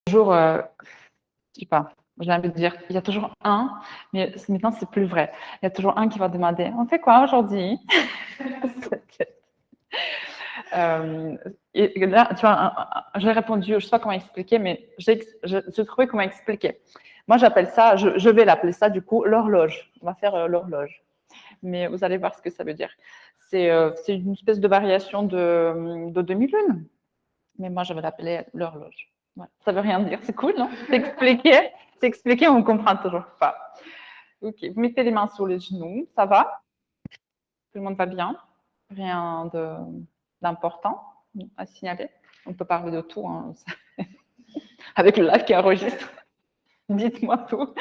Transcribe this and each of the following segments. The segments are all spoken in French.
toujours, je sais pas, j'ai envie de dire, il y a toujours un, mais maintenant c'est plus vrai. Il y a toujours un qui va demander, on fait quoi aujourd'hui? Et là, tu vois, j'ai répondu, je ne sais pas comment expliquer, mais j'ai trouvé comment expliquer. Moi, j'appelle ça, je vais l'appeler ça du coup l'horloge. On va faire l'horloge. Mais vous allez voir ce que ça veut dire. C'est une espèce de variation de demi-lune. Mais moi, je vais l'appeler l'horloge. Ouais. Ça veut rien dire. C'est cool, non? C'est expliqué, on ne comprend toujours pas. Ok, vous mettez les mains sur les genoux. Ça va? Tout le monde va bien? Rien d'important à signaler? On peut parler de tout, hein, avec le live qui enregistre. Dites-moi tout.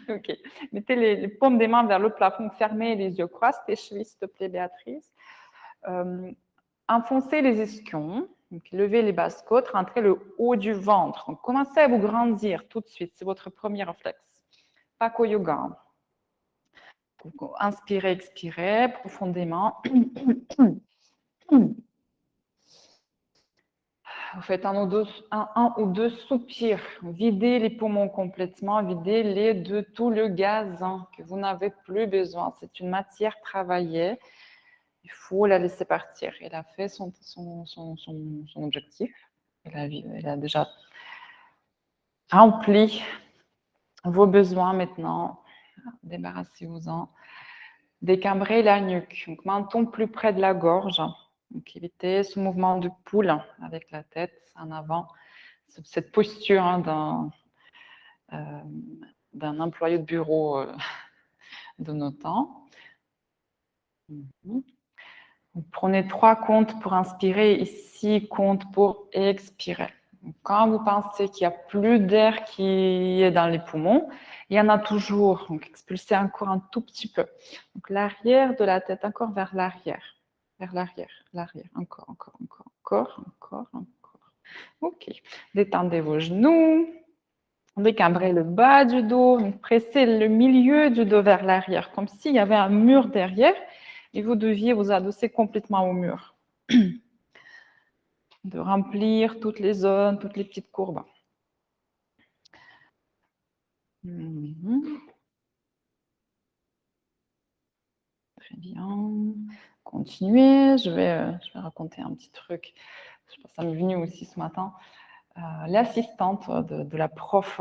Ok. Mettez les paumes des mains vers le plafond, fermez les yeux, croise tes chevilles, s'il te plaît, Béatrice. Enfoncez les ischions, donc levez les basses côtes, rentrez le haut du ventre. Donc, commencez à vous grandir tout de suite, c'est votre premier réflexe. Paco Yoga. Donc, inspirez, expirez profondément. Vous faites un ou deux soupirs. Videz les poumons complètement, videz-les de tout le gaz que vous n'avez plus besoin. C'est une matière travaillée. Il faut la laisser partir. Elle a fait son objectif. Elle a déjà rempli vos besoins maintenant. Débarrassez-vous-en. Décambrez la nuque. Donc, menton plus près de la gorge. Donc, évitez ce mouvement de poule avec la tête en avant. Cette posture d'un employé de bureau de nos temps. Vous prenez 3 comptes pour inspirer et 6 comptes pour expirer. Donc, quand vous pensez qu'il n'y a plus d'air qui est dans les poumons, il y en a toujours. Donc, expulsez encore un tout petit peu. Donc, l'arrière de la tête, encore vers l'arrière. Vers l'arrière, l'arrière. Encore. OK. Détendez vos genoux. Décambrez le bas du dos. Donc, pressez le milieu du dos vers l'arrière, comme s'il y avait un mur derrière et vous deviez vous adosser complètement au mur. De remplir toutes les zones, toutes les petites courbes. Très bien. Continuez. Je vais raconter un petit truc. Ça m'est venu aussi ce matin. L'assistante de la prof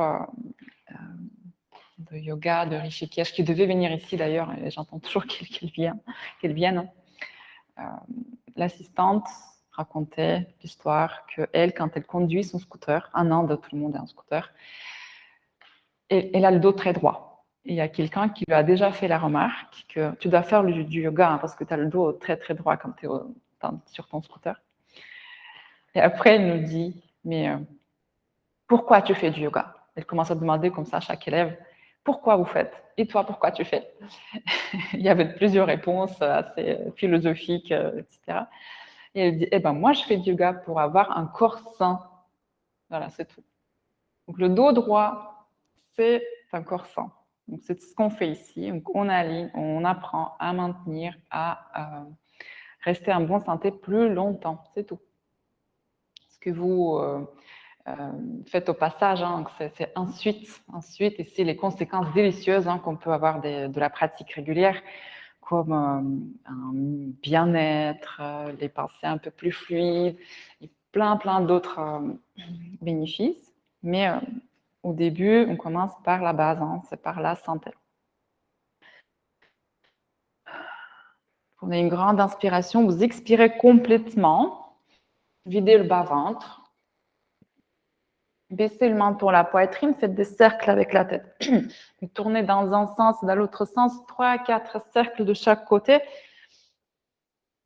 de yoga de Rishikesh, qui devait venir ici d'ailleurs, et j'entends toujours qu'elle vienne. L'assistante racontait l'histoire qu'elle, quand elle conduit son scooter, en Inde, tout le monde a un scooter, elle a le dos très droit. Et il y a quelqu'un qui lui a déjà fait la remarque que tu dois faire du yoga hein, parce que tu as le dos très très droit quand tu es sur ton scooter. Et après, elle nous dit, mais pourquoi tu fais du yoga? Elle commence à demander comme ça à chaque élève, pourquoi vous faites? Et toi, pourquoi tu fais? Il y avait plusieurs réponses assez philosophiques, etc. Et elle dit, eh ben moi, je fais du yoga pour avoir un corps sain. Voilà, c'est tout. Donc le dos droit, c'est un corps sain. Donc c'est ce qu'on fait ici. Donc on aligne, on apprend à maintenir, à rester en bonne santé plus longtemps. C'est tout. Ce que vous faites au passage, hein, c'est ensuite, et c'est les conséquences délicieuses hein, qu'on peut avoir de la pratique régulière, comme un bien-être, les pensées un peu plus fluides, et plein d'autres bénéfices. Mais au début, on commence par la base, hein, c'est par la santé. Prenez une grande inspiration, vous expirez complètement, videz le bas-ventre, baissez le menton, la poitrine, faites des cercles avec la tête. Vous tournez dans un sens et dans l'autre sens, 3 à 4 cercles de chaque côté,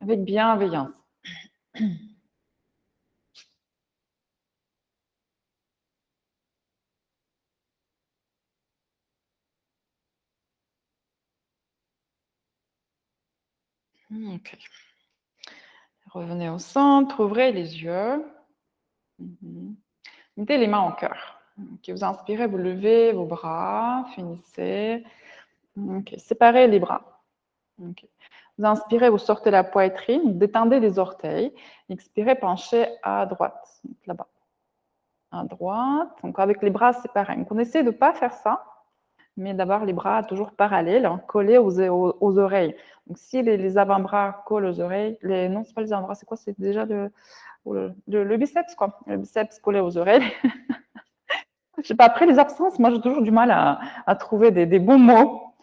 avec bienveillance. Ok. Revenez au centre, ouvrez les yeux. Mettez les mains au cœur. Okay. Vous inspirez, vous levez vos bras, finissez. Okay. Séparez les bras. Okay. Vous inspirez, vous sortez la poitrine, détendez les orteils. Expirez, penchez à droite, là-bas. à droite. Donc, avec les bras, c'est pareil. Donc, on essaie de ne pas faire ça, mais d'avoir les bras toujours parallèles, hein, collés aux oreilles. Donc, si les avant-bras collent aux oreilles, non, ce n'est pas les avant-bras, c'est quoi? C'est déjà le biceps, quoi. Le biceps collé aux oreilles. Je sais pas, après les absences, moi, j'ai toujours du mal à trouver des bons mots.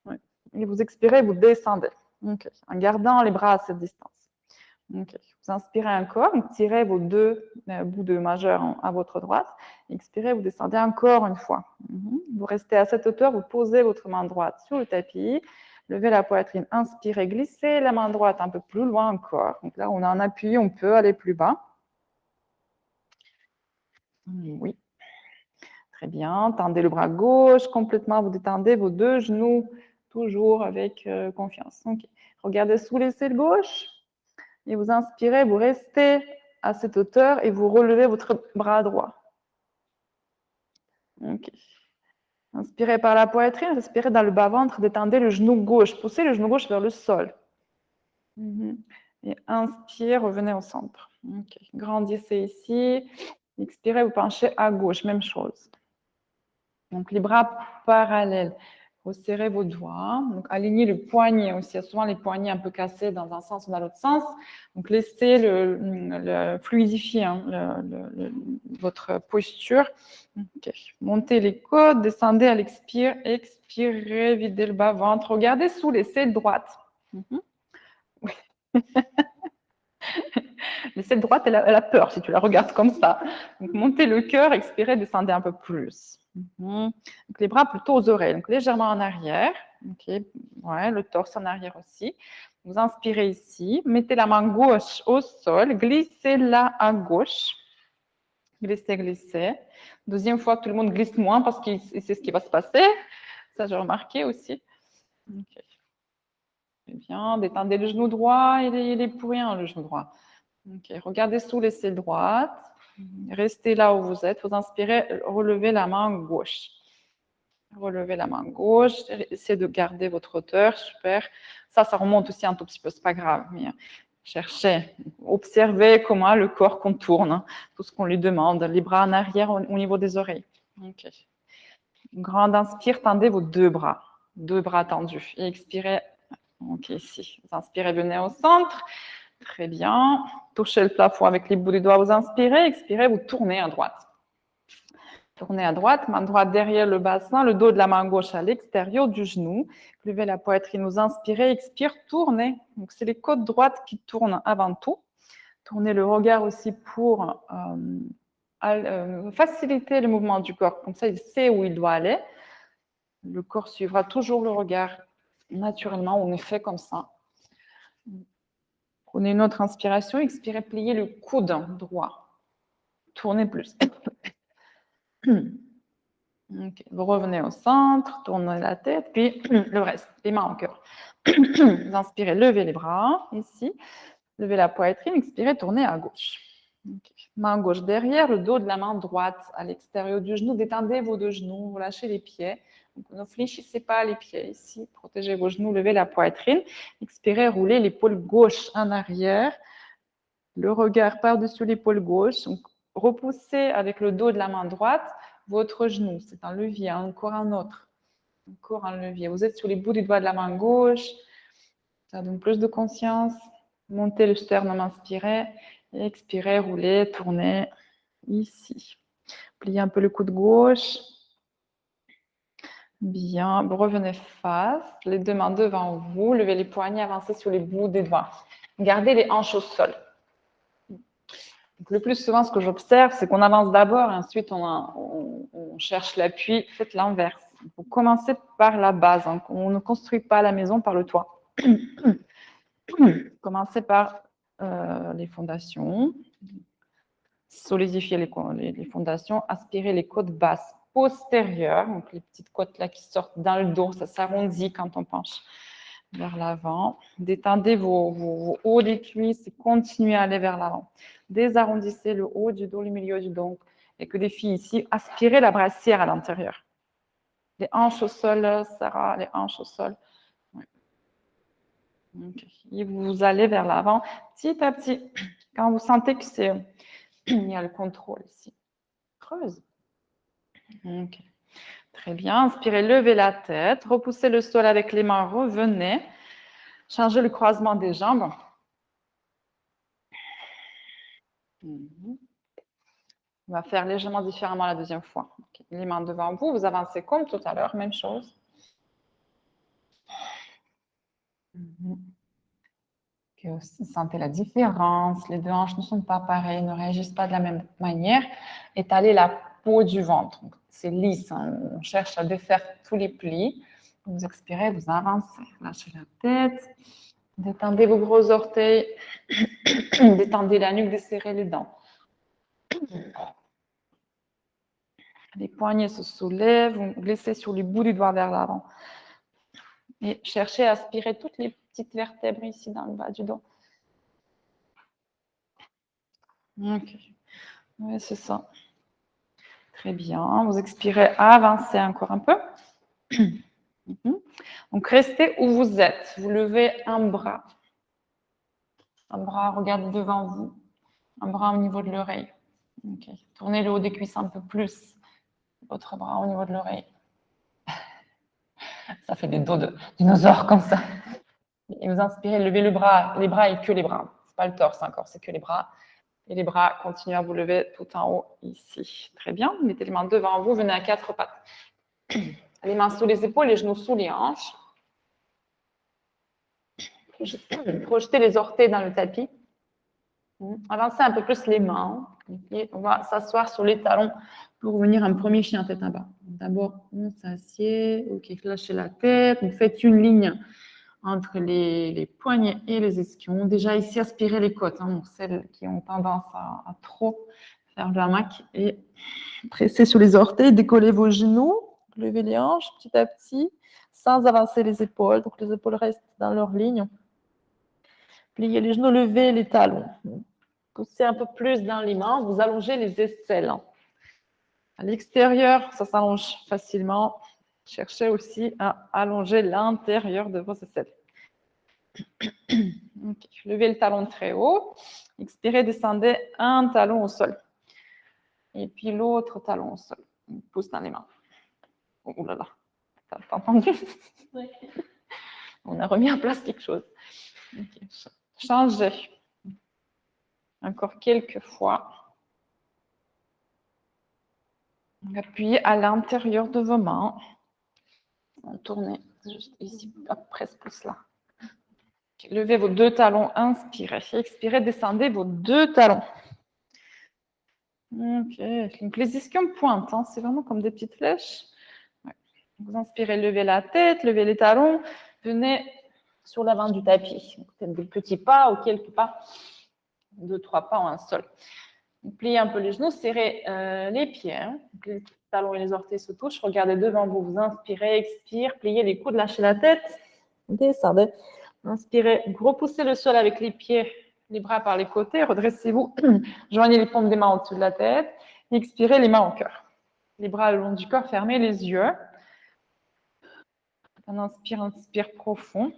Ouais. Et vous expirez, vous descendez. Okay. En gardant les bras à cette distance. Okay. Vous inspirez encore, donc tirez vos deux bouts de majeur à votre droite. Expirez, vous descendez encore une fois. Vous restez à cette hauteur, vous posez votre main droite sur le tapis, levez la poitrine, inspirez, glissez la main droite un peu plus loin encore. Donc là, on a un appui, on peut aller plus bas. Oui. Très bien. Tendez le bras gauche complètement, vous détendez vos deux genoux, toujours avec confiance. Okay. Regardez sous l'aisselle gauche. Et vous inspirez, vous restez à cette hauteur et vous relevez votre bras droit. Ok. Inspirez par la poitrine, respirez dans le bas-ventre, détendez le genou gauche, poussez le genou gauche vers le sol. Et inspirez, revenez au centre. Okay. Grandissez ici. Expirez, vous penchez à gauche, même chose. Donc les bras parallèles. Resserrez vos doigts. Donc, alignez le poignet aussi. Il y a souvent les poignets un peu cassés dans un sens ou dans l'autre sens. Donc, laissez fluidifier votre posture. Okay. Montez les côtes, descendez à l'expire. Expirez, videz le bas-ventre. Regardez sous l'aisselle droite. Oui. L'aisselle droite, elle a peur si tu la regardes comme ça. Donc, montez le cœur, expirez, descendez un peu plus. Donc, les bras plutôt aux oreilles, donc légèrement en arrière. Okay. Ouais, le torse en arrière aussi. Vous inspirez ici, mettez la main gauche au sol, glissez-la à gauche. Glissez, glissez. Deuxième fois, tout le monde glisse moins parce qu'il sait ce qui va se passer. Ça, j'ai remarqué aussi. Okay. Très bien, détendez le genou droit, il est pour rien, le genou droit. Okay. Regardez sous l'aisselle droite. Restez là où vous êtes. Vous inspirez, relevez la main gauche. Relevez la main gauche. Essayez de garder votre hauteur. Super. Ça remonte aussi un tout petit peu. C'est pas grave. Mais cherchez. Observez comment le corps contourne. Hein, tout ce qu'on lui demande. Les bras en arrière au niveau des oreilles. Okay. Grande inspire. Tendez vos deux bras. Deux bras tendus. Et expirez. Ok, ici. Vous inspirez, venez au centre. Très bien. Touchez le plafond avec les bouts des doigts, vous inspirez, expirez, vous tournez à droite. Tournez à droite, main droite derrière le bassin, le dos de la main gauche à l'extérieur du genou. Levez la poitrine, vous inspirez, expire, tournez. Donc, c'est les côtes droites qui tournent avant tout. Tournez le regard aussi pour faciliter le mouvement du corps. Comme ça, il sait où il doit aller. Le corps suivra toujours le regard naturellement. On est fait comme ça. Prenez une autre inspiration, expirez, pliez le coude droit. Tournez plus. Okay. Vous revenez au centre, tournez la tête, puis le reste, les mains au cœur. Vous inspirez, levez les bras, ici. Levez la poitrine, expirez, tournez à gauche. Okay. Main gauche derrière, le dos de la main droite à l'extérieur du genou. Détendez vos deux genoux, vous lâchez les pieds. Donc, ne fléchissez pas les pieds ici. Protégez vos genoux, levez la poitrine. Expirez, roulez l'épaule gauche en arrière. Le regard par-dessus l'épaule gauche. Donc, repoussez avec le dos de la main droite votre genou. C'est un levier, encore un autre. Encore un levier. Vous êtes sur les bouts du doigt de la main gauche. Ça donne plus de conscience. Montez le sternum, inspirez. Expirez, roulez, tournez ici. Pliez un peu le coude gauche. Bien. Vous revenez face. Les deux mains devant vous. Levez les poignets, avancez sur les bouts des doigts. Gardez les hanches au sol. Donc, le plus souvent, ce que j'observe, c'est qu'on avance d'abord et ensuite on cherche l'appui. Faites l'inverse. Vous commencez par la base. Hein. On ne construit pas la maison par le toit. Commencez par les fondations. Solidifiez les fondations. Aspirez les côtes basses postérieures. Donc, les petites côtes là qui sortent dans le dos. Ça s'arrondit quand on penche vers l'avant. Détendez vos hauts des cuisses et continuez à aller vers l'avant. Désarrondissez le haut du dos, le milieu du dos. Et que des filles ici, aspirez la brassière à l'intérieur. Les hanches au sol, Sarah, les hanches au sol. Ouais. Okay. Et vous allez vers l'avant petit à petit. Quand vous sentez que c'est... Il y a le contrôle ici. creuse. Ok. Très bien. Inspirez, levez la tête. Repoussez le sol avec les mains. Revenez. Changez le croisement des jambes. On va faire légèrement différemment la deuxième fois. Okay. Les mains devant vous. Vous avancez comme tout à l'heure. Même chose. Okay. Sentez la différence. Les deux hanches ne sont pas pareilles, ne réagissent pas de la même manière. Étalez la peau du ventre. C'est lisse. Hein. On cherche à défaire tous les plis. Vous expirez, vous avancez. Lâchez la tête. Détendez vos gros orteils. Détendez la nuque, desserrez les dents. Les poignets se soulèvent. Vous glissez sur les bouts du doigt vers l'avant. Et cherchez à aspirer toutes les petites vertèbres ici dans le bas du dos. Ok. Oui, c'est ça. Très bien. Vous expirez, avancez encore un peu. Donc, restez où vous êtes. Vous levez un bras. Un bras, regardez devant vous. Un bras au niveau de l'oreille. Okay. Tournez le haut des cuisses un peu plus. Votre bras au niveau de l'oreille. Ça fait des dos de dinosaures comme ça. Et vous inspirez, levez le bras, les bras et que les bras. C'est pas le torse encore, c'est que les bras. Et les bras, continuez à vous lever tout en haut ici. Très bien. Mettez les mains devant vous, venez à quatre pattes. Les mains sous les épaules, les genoux sous les hanches. Projetez les orteils dans le tapis. Avancez un peu plus les mains. Et on va s'asseoir sur les talons pour revenir un premier chien tête en bas. D'abord, on s'assied. Ok, lâchez la tête. Vous faites une ligne entre les poignets et les ischions. Déjà ici, aspirez les côtes. Hein, donc celles qui ont tendance à trop faire le hamac. Et pressez sur les orteils. Décollez vos genoux. Levez les hanches petit à petit, sans avancer les épaules. Donc les épaules restent dans leur ligne. Pliez les genoux, levez les talons. Poussez un peu plus dans les mains, vous allongez les aisselles. À l'extérieur, ça s'allonge facilement. Cherchez aussi à allonger l'intérieur de vos aisselles. Okay. Levez le talon très haut. Expirez, descendez un talon au sol. Et puis l'autre talon au sol. On pousse dans les mains. Oh là là, t'as pas entendu? On a remis en place quelque chose. Okay. Changez. Encore quelques fois. Appuyez à l'intérieur de vos mains. Tournez juste ici, après ce pouce-là. Okay. Levez vos deux talons, inspirez. Expirez, descendez vos deux talons. Ok, donc les ischions pointent, hein. C'est vraiment comme des petites flèches. Ouais. Vous inspirez, levez la tête, levez les talons, venez sur l'avant du tapis. Peut-être des petits pas ou quelques pas, 2-3 pas en un seul. Donc, pliez un peu les genoux, serrez les pieds. Hein. Les talons et les orteils se touchent. Regardez devant vous, vous inspirez, expirez, pliez les coudes, lâchez la tête, descendez. Inspirez, repoussez le sol avec les pieds, les bras par les côtés, redressez-vous, joignez les paumes des mains au-dessus de la tête, expirez les mains au cœur. Les bras le long du corps, fermez les yeux. On inspire, inspire profond.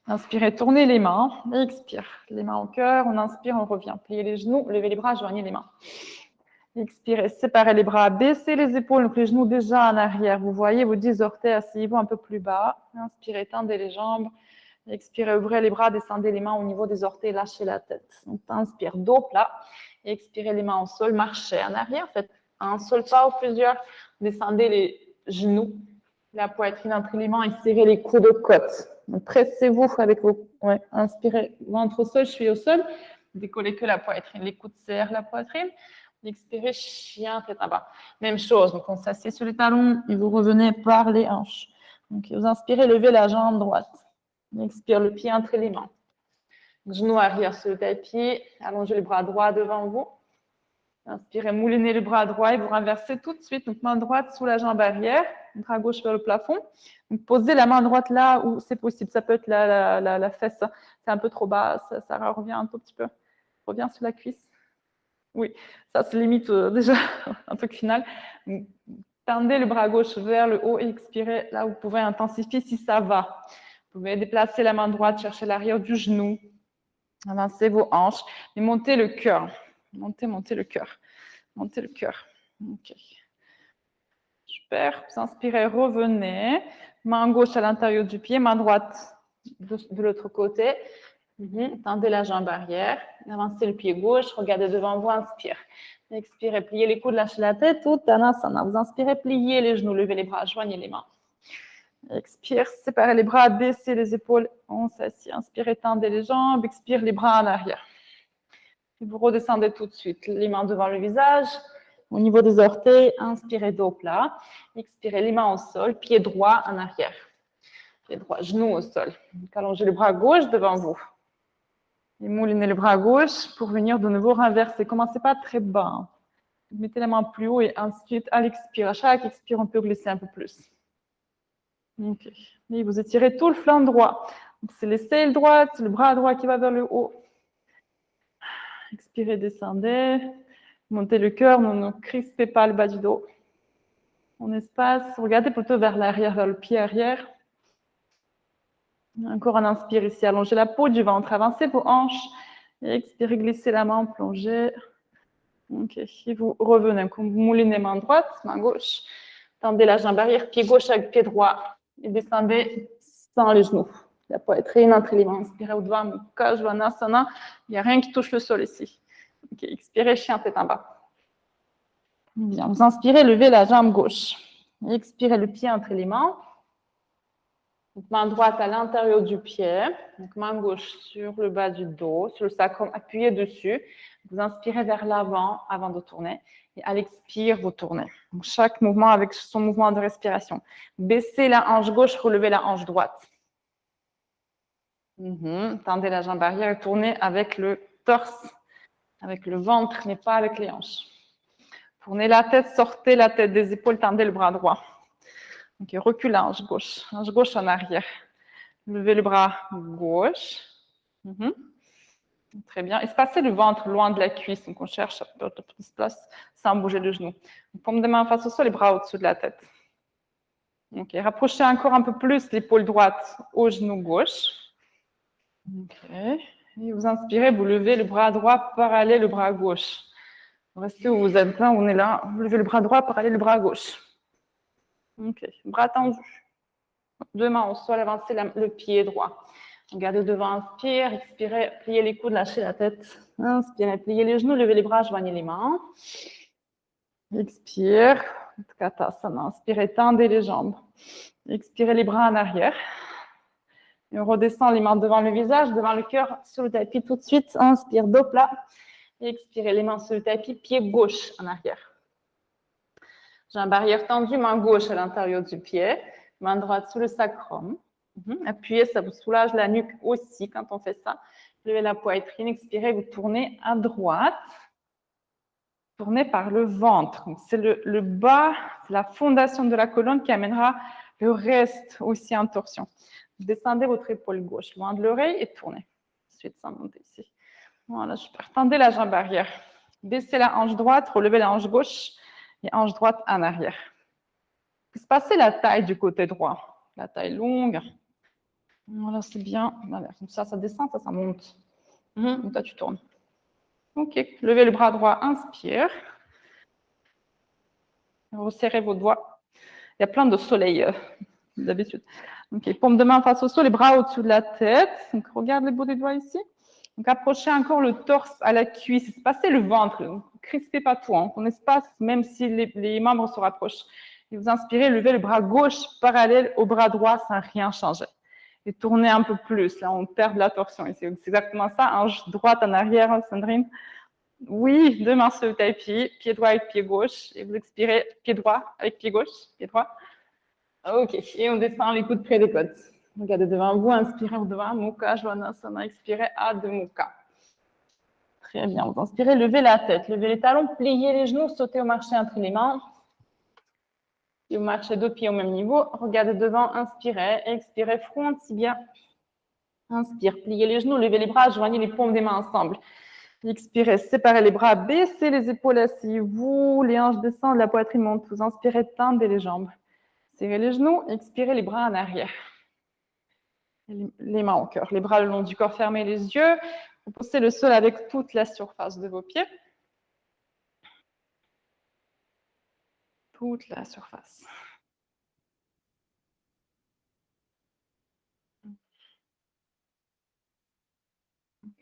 Inspirez, tournez les mains, expire. Les mains au cœur, on inspire, on revient. Pliez les genoux, levez les bras, joignez les mains. Expirez, séparez les bras, baissez les épaules, donc les genoux déjà en arrière. Vous voyez vos 10 orteils, asseyez-vous un peu plus bas. Inspirez, tendez les jambes. Expirez, ouvrez les bras, descendez les mains au niveau des orteils, lâchez la tête. Donc, inspire, dos plat. Expirez les mains au sol, marchez en arrière. Faites un seul pas ou plusieurs. Descendez les genoux, la poitrine entre les mains et serrez les coudes aux côtes. Pressez-vous avec vos... Ouais, inspirez, ventre au sol, cheville au sol. Décollez que la poitrine. Les coudes serrent la poitrine. Expirez, chien, tête en bas. Même chose. Donc, on s'assied sur les talons et vous revenez par les hanches. Donc, vous inspirez, levez la jambe droite. Expire, le pied entre les mains. Genou arrière sur le tapis. Allongez les bras droits devant vous. Inspirez, moulinez le bras droit et vous renversez tout de suite. Donc, main droite sous la jambe arrière, bras gauche vers le plafond. Donc, posez la main droite là où c'est possible. Ça peut être la fesse. C'est un peu trop bas. Ça revient un tout petit peu. Revient sur la cuisse. Oui, ça se limite déjà un truc final. Tendez le bras gauche vers le haut et expirez. Là, vous pouvez intensifier si ça va. Vous pouvez déplacer la main droite, chercher l'arrière du genou. Avancez vos hanches et montez le cœur. Montez le cœur. Montez le cœur. Ok. Super. Vous inspirez, revenez. Main gauche à l'intérieur du pied, main droite de l'autre côté. Tendez la jambe arrière. Avancez le pied gauche. Regardez devant vous. Inspire. Expirez. Pliez les coudes, lâchez la tête. Uttanasana. Vous inspirez, pliez les genoux, levez les bras, joignez les mains. Expire, séparez les bras, baissez les épaules. On s'assied. Inspirez, tendez les jambes. Expire, les bras en arrière. Et vous redescendez tout de suite. Les mains devant le visage. Au niveau des orteils, inspirez, dos plat. Expirez, les mains au sol, pied droit en arrière. Pied droit, genou au sol. Allongez le bras gauche devant vous. Et moulinez le bras gauche pour venir de nouveau renverser. Commencez pas très bas. Mettez la main plus haut et ensuite, à l'expire, à chaque expire, on peut glisser un peu plus. Ok. Et vous étirez tout le flanc droit. C'est l'aisselle droite, c'est le bras droit qui va vers le haut. Expirez, descendez. Montez le cœur, ne crispez pas le bas du dos. On espace, regardez plutôt vers l'arrière, vers le pied arrière. Encore un inspire ici, allongez la peau du ventre, avancez vos hanches. Et expirez, glissez la main, plongez. Ok, et vous revenez, vous moulinez main droite, main gauche. Tendez la jambe arrière, pied gauche avec pied droit. Et descendez sans les genoux. La poitrine entre les mains. Inspirez au devant, Mukha Svanasana. Il n'y a rien qui touche le sol ici. Ok, expirez, chien tête en bas. Bien, vous inspirez, levez la jambe gauche. Expirez le pied entre les mains. Donc, main droite à l'intérieur du pied. Donc, main gauche sur le bas du dos, sur le sacrum, appuyez dessus. Vous inspirez vers l'avant avant de tourner. Et à l'expire, vous tournez. Donc, chaque mouvement avec son mouvement de respiration. Baissez la hanche gauche, relevez la hanche droite. Tendez la jambe arrière et tournez avec le torse, avec le ventre, mais pas avec les hanches. Tournez la tête, sortez la tête des épaules, tendez le bras droit. Ok, recule la hanche gauche en arrière. Levez le bras gauche. Très bien. Espacez le ventre loin de la cuisse. Donc, on cherche à perdre de place sans bouger le genou. Paume de main face au sol, les bras au-dessus de la tête. Ok, rapprochez encore un peu plus l'épaule droite au genou gauche. Ok. Et vous inspirez, vous levez le bras droit parallèle au bras gauche. Vous restez où vous êtes là, on est là. Vous levez le bras droit parallèle au bras gauche. Ok, bras tendu. Deux mains au sol, avancez le pied droit. Regardez devant, inspire, expirez, pliez les coudes, lâchez la tête. Inspirez, pliez les genoux, levez les bras, joignez les mains. Expire, Utkatasana. Inspirez, tendez les jambes. Expirez les bras en arrière. Et on redescend les mains devant le visage, devant le cœur, sur le tapis tout de suite. Inspire, dos plat. Expirez les mains sur le tapis, pied gauche en arrière. Jambe arrière tendue, main gauche à l'intérieur du pied. Main droite sous le sacrum. Appuyez, ça vous soulage la nuque aussi quand on fait ça. Levez la poitrine, expirez, vous tournez à droite. Tournez par le ventre. C'est le bas, c'est la fondation de la colonne qui amènera le reste aussi en torsion. Descendez votre épaule gauche loin de l'oreille et tournez. Ensuite, sans monter ici. Voilà, super. Tendez la jambe arrière. Baissez la hanche droite, relevez la hanche gauche et hanche droite en arrière. Espacez la taille du côté droit. La taille longue. Voilà, c'est bien. Voilà, comme ça descend, ça monte. Donc là, tu tournes. Ok, levez le bras droit, inspire. Resserrez vos doigts. Il y a plein de soleil d'habitude. Ok, paume de main face au sol, les bras au-dessus de la tête. Donc, regarde les bouts des doigts ici. Donc, approchez encore le torse à la cuisse. Espacez le ventre. Ne crispez pas tout. On espace même si les membres se rapprochent. Et vous inspirez, levez le bras gauche parallèle au bras droit sans rien changer. Et tournez un peu plus. Là, on perd de la torsion ici. C'est exactement ça. Hanche droite en arrière, Sandrine. Oui, deux mains sur le tapis, pied droit avec pied gauche. Et vous expirez, pied droit avec pied gauche, pied droit. Ok, et on descend les coudes près des côtes. Regardez devant vous, inspirez au devant, Mukha Svanasana, expirez, Adho Mukha. Très bien, vous inspirez, levez la tête, levez les talons, pliez les genoux, sautez au marché entre les mains. Et vous marchez deux pieds au même niveau. Regardez devant, inspirez, expirez, front, tibia. Inspire, pliez les genoux, levez les bras, joignez les paumes des mains ensemble. Expirez, séparez les bras, baissez les épaules, asseyez-vous, les hanches descendent, la poitrine monte. Vous inspirez, tendez les jambes. Serrez les genoux, expirez les bras en arrière. Les mains au cœur, les bras le long du corps, fermez les yeux. Vous poussez le sol avec toute la surface de vos pieds. toute la surface.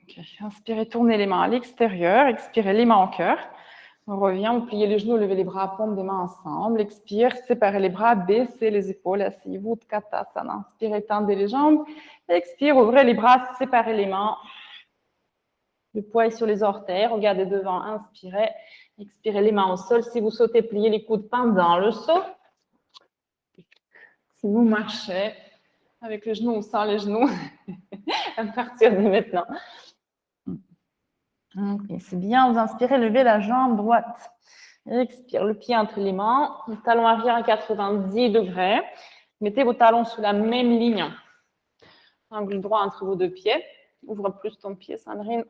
Okay. Inspirez, tournez les mains à l'extérieur. Expirez, les mains en cœur. On revient, vous pliez les genoux, levez les bras, paume des mains ensemble. Expire, séparez les bras, baissez les épaules, asseyez-vous, Utkatasana. Inspirez, tendez les jambes. Expire, ouvrez les bras, séparez les mains. Le poids est sur les orteils, regardez devant, inspirez. Expirez les mains au sol. Si vous sautez, pliez les coudes pendant le saut. Si vous marchez avec les genoux ou sans les genoux, à partir de maintenant. Okay, c'est bien, vous inspirez, levez la jambe droite. Expire, le pied entre les mains, le talon arrière à 90 degrés. Mettez vos talons sous la même ligne. Angle droit entre vos deux pieds. Ouvre plus ton pied, Sandrine.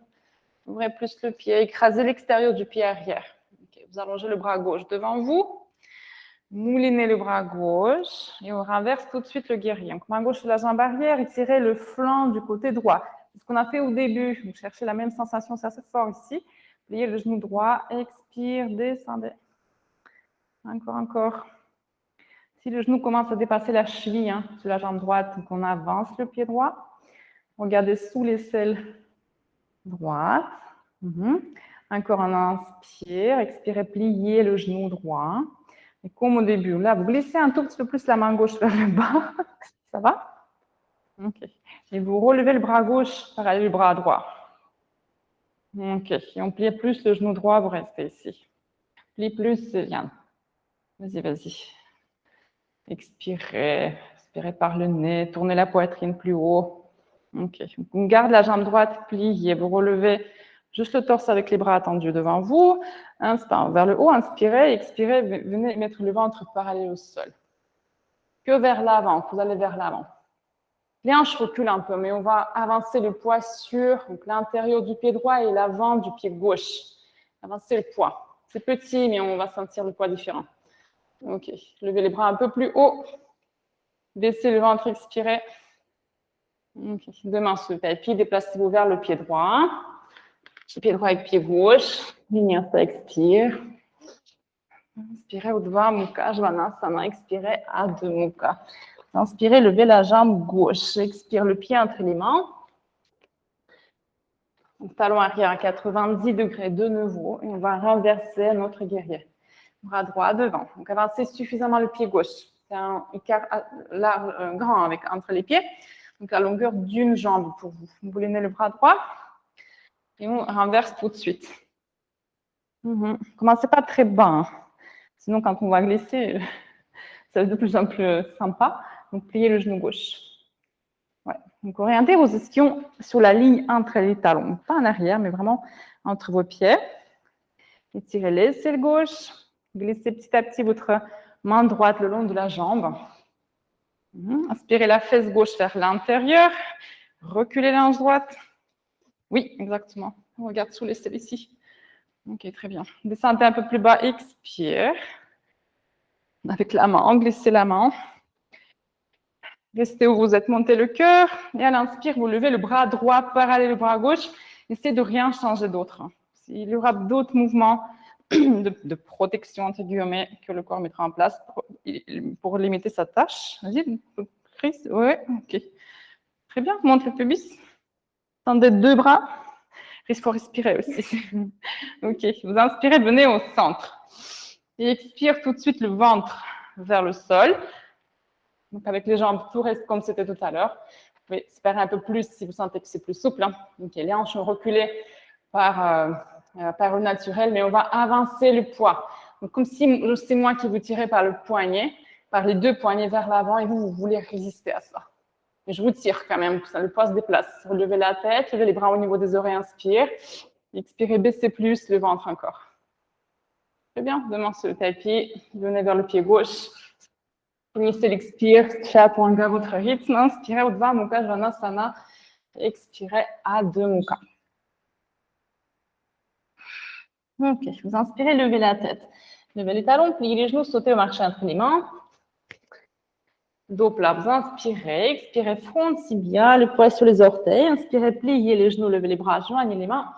Ouvrez plus le pied. Écrasez l'extérieur du pied arrière. Okay, vous allongez le bras gauche devant vous. Moulinez le bras gauche. Et on renverse tout de suite le guerrier. Donc, main gauche sur la jambe arrière. Étirez le flanc du côté droit. C'est ce qu'on a fait au début. Vous cherchez la même sensation, c'est assez fort ici. Pliez le genou droit. Expire, descendez. Encore. Si le genou commence à dépasser la cheville sur la jambe droite, donc on avance le pied droit. Regardez sous l'aisselle droite. Encore un inspire. Expirez, pliez le genou droit. Et comme au début, là, vous glissez un tout petit peu plus la main gauche vers le bas. Ça va? Ok. Et vous relevez le bras gauche, parallèle le bras droit. Ok. Et on plie plus le genou droit, vous restez ici. Plie plus, Yann. Vas-y. Expirez. Expirez par le nez. Tournez la poitrine plus haut. Ok. On garde la jambe droite pliée. Vous relevez juste le torse avec les bras tendus devant vous. Inspire vers le haut. Inspirez. Expirez. Venez mettre le ventre parallèle au sol. Que vers l'avant. Vous allez vers l'avant. Les hanches reculent un peu, mais on va avancer le poids sur l'intérieur du pied droit et l'avant du pied gauche. Avancer le poids. C'est petit, mais on va sentir le poids différent. Ok. Levez les bras un peu plus haut. Baissez le ventre, expirez. Okay. Deux mains sur le tapis. Déplacez-vous vers le pied droit. Pied droit avec pied gauche. Ligne, ça expire. Inspirez, Uddhva Mukha Svanasana. Expirez, Adho Mukha. Inspirez, levez la jambe gauche. Expire le pied entre les mains. Donc, talon arrière à 90 degrés de nouveau. Et on va renverser notre guerrier. Bras droit devant. Donc, avancez suffisamment le pied gauche. C'est un écart grand entre les pieds. Donc, la longueur d'une jambe pour vous. Vous boulonnez le bras droit. Et on renverse tout de suite. Commencez pas très bas. Sinon, quand on va glisser, ça va être de plus en plus sympa. Donc, pliez le genou gauche. Ouais. Donc, orientez vos ischions sur la ligne entre les talons. Pas en arrière, mais vraiment entre vos pieds. Étirez l'aisselle gauche. Glissez petit à petit votre main droite le long de la jambe. Inspirez la fesse gauche vers l'intérieur. Reculez la hanche droite. Oui, exactement. On regarde sous l'aisselle ici. Ok, très bien. Descendez un peu plus bas. Expire. Avec la main, glissez la main. Restez où vous êtes, montez le cœur. Et à l'inspire, vous levez le bras droit parallèle au bras gauche. Essayez de rien changer d'autre. Il y aura d'autres mouvements de protection, entre guillemets, que le corps mettra en place pour limiter sa tâche. Vas-y, Chris. Oui, ok. Très bien, monte le pubis. Tendez deux bras. Il faut respirer aussi. Ok, vous inspirez, venez au centre. Et expire tout de suite le ventre vers le sol. Donc, avec les jambes, tout reste comme c'était tout à l'heure. Vous pouvez espérer un peu plus si vous sentez que c'est plus souple. Donc, les hanches sont reculées par le naturel, mais on va avancer le poids. Donc, comme si c'est moi qui vous tirez par le poignet, par les deux poignets vers l'avant, et vous voulez résister à ça. Mais je vous tire quand même, le poids se déplace. Relevez la tête, levez les bras au niveau des oreilles, inspire. Expirez, baissez plus le ventre encore. Très bien, deux mains sur le tapis, venez vers le pied gauche. Glissez l'expire, chaturanga à votre rythme. Inspirez, Uddhva Mukha Svanasana. Expirez, Adho Mukha. Ok, vous inspirez, levez la tête. Levez les talons, pliez les genoux, sautez au marché entre les mains. Dos plat, vous inspirez, expirez, front tibia, le poids sur les orteils. Inspirez, pliez les genoux, levez les bras, joignez les mains.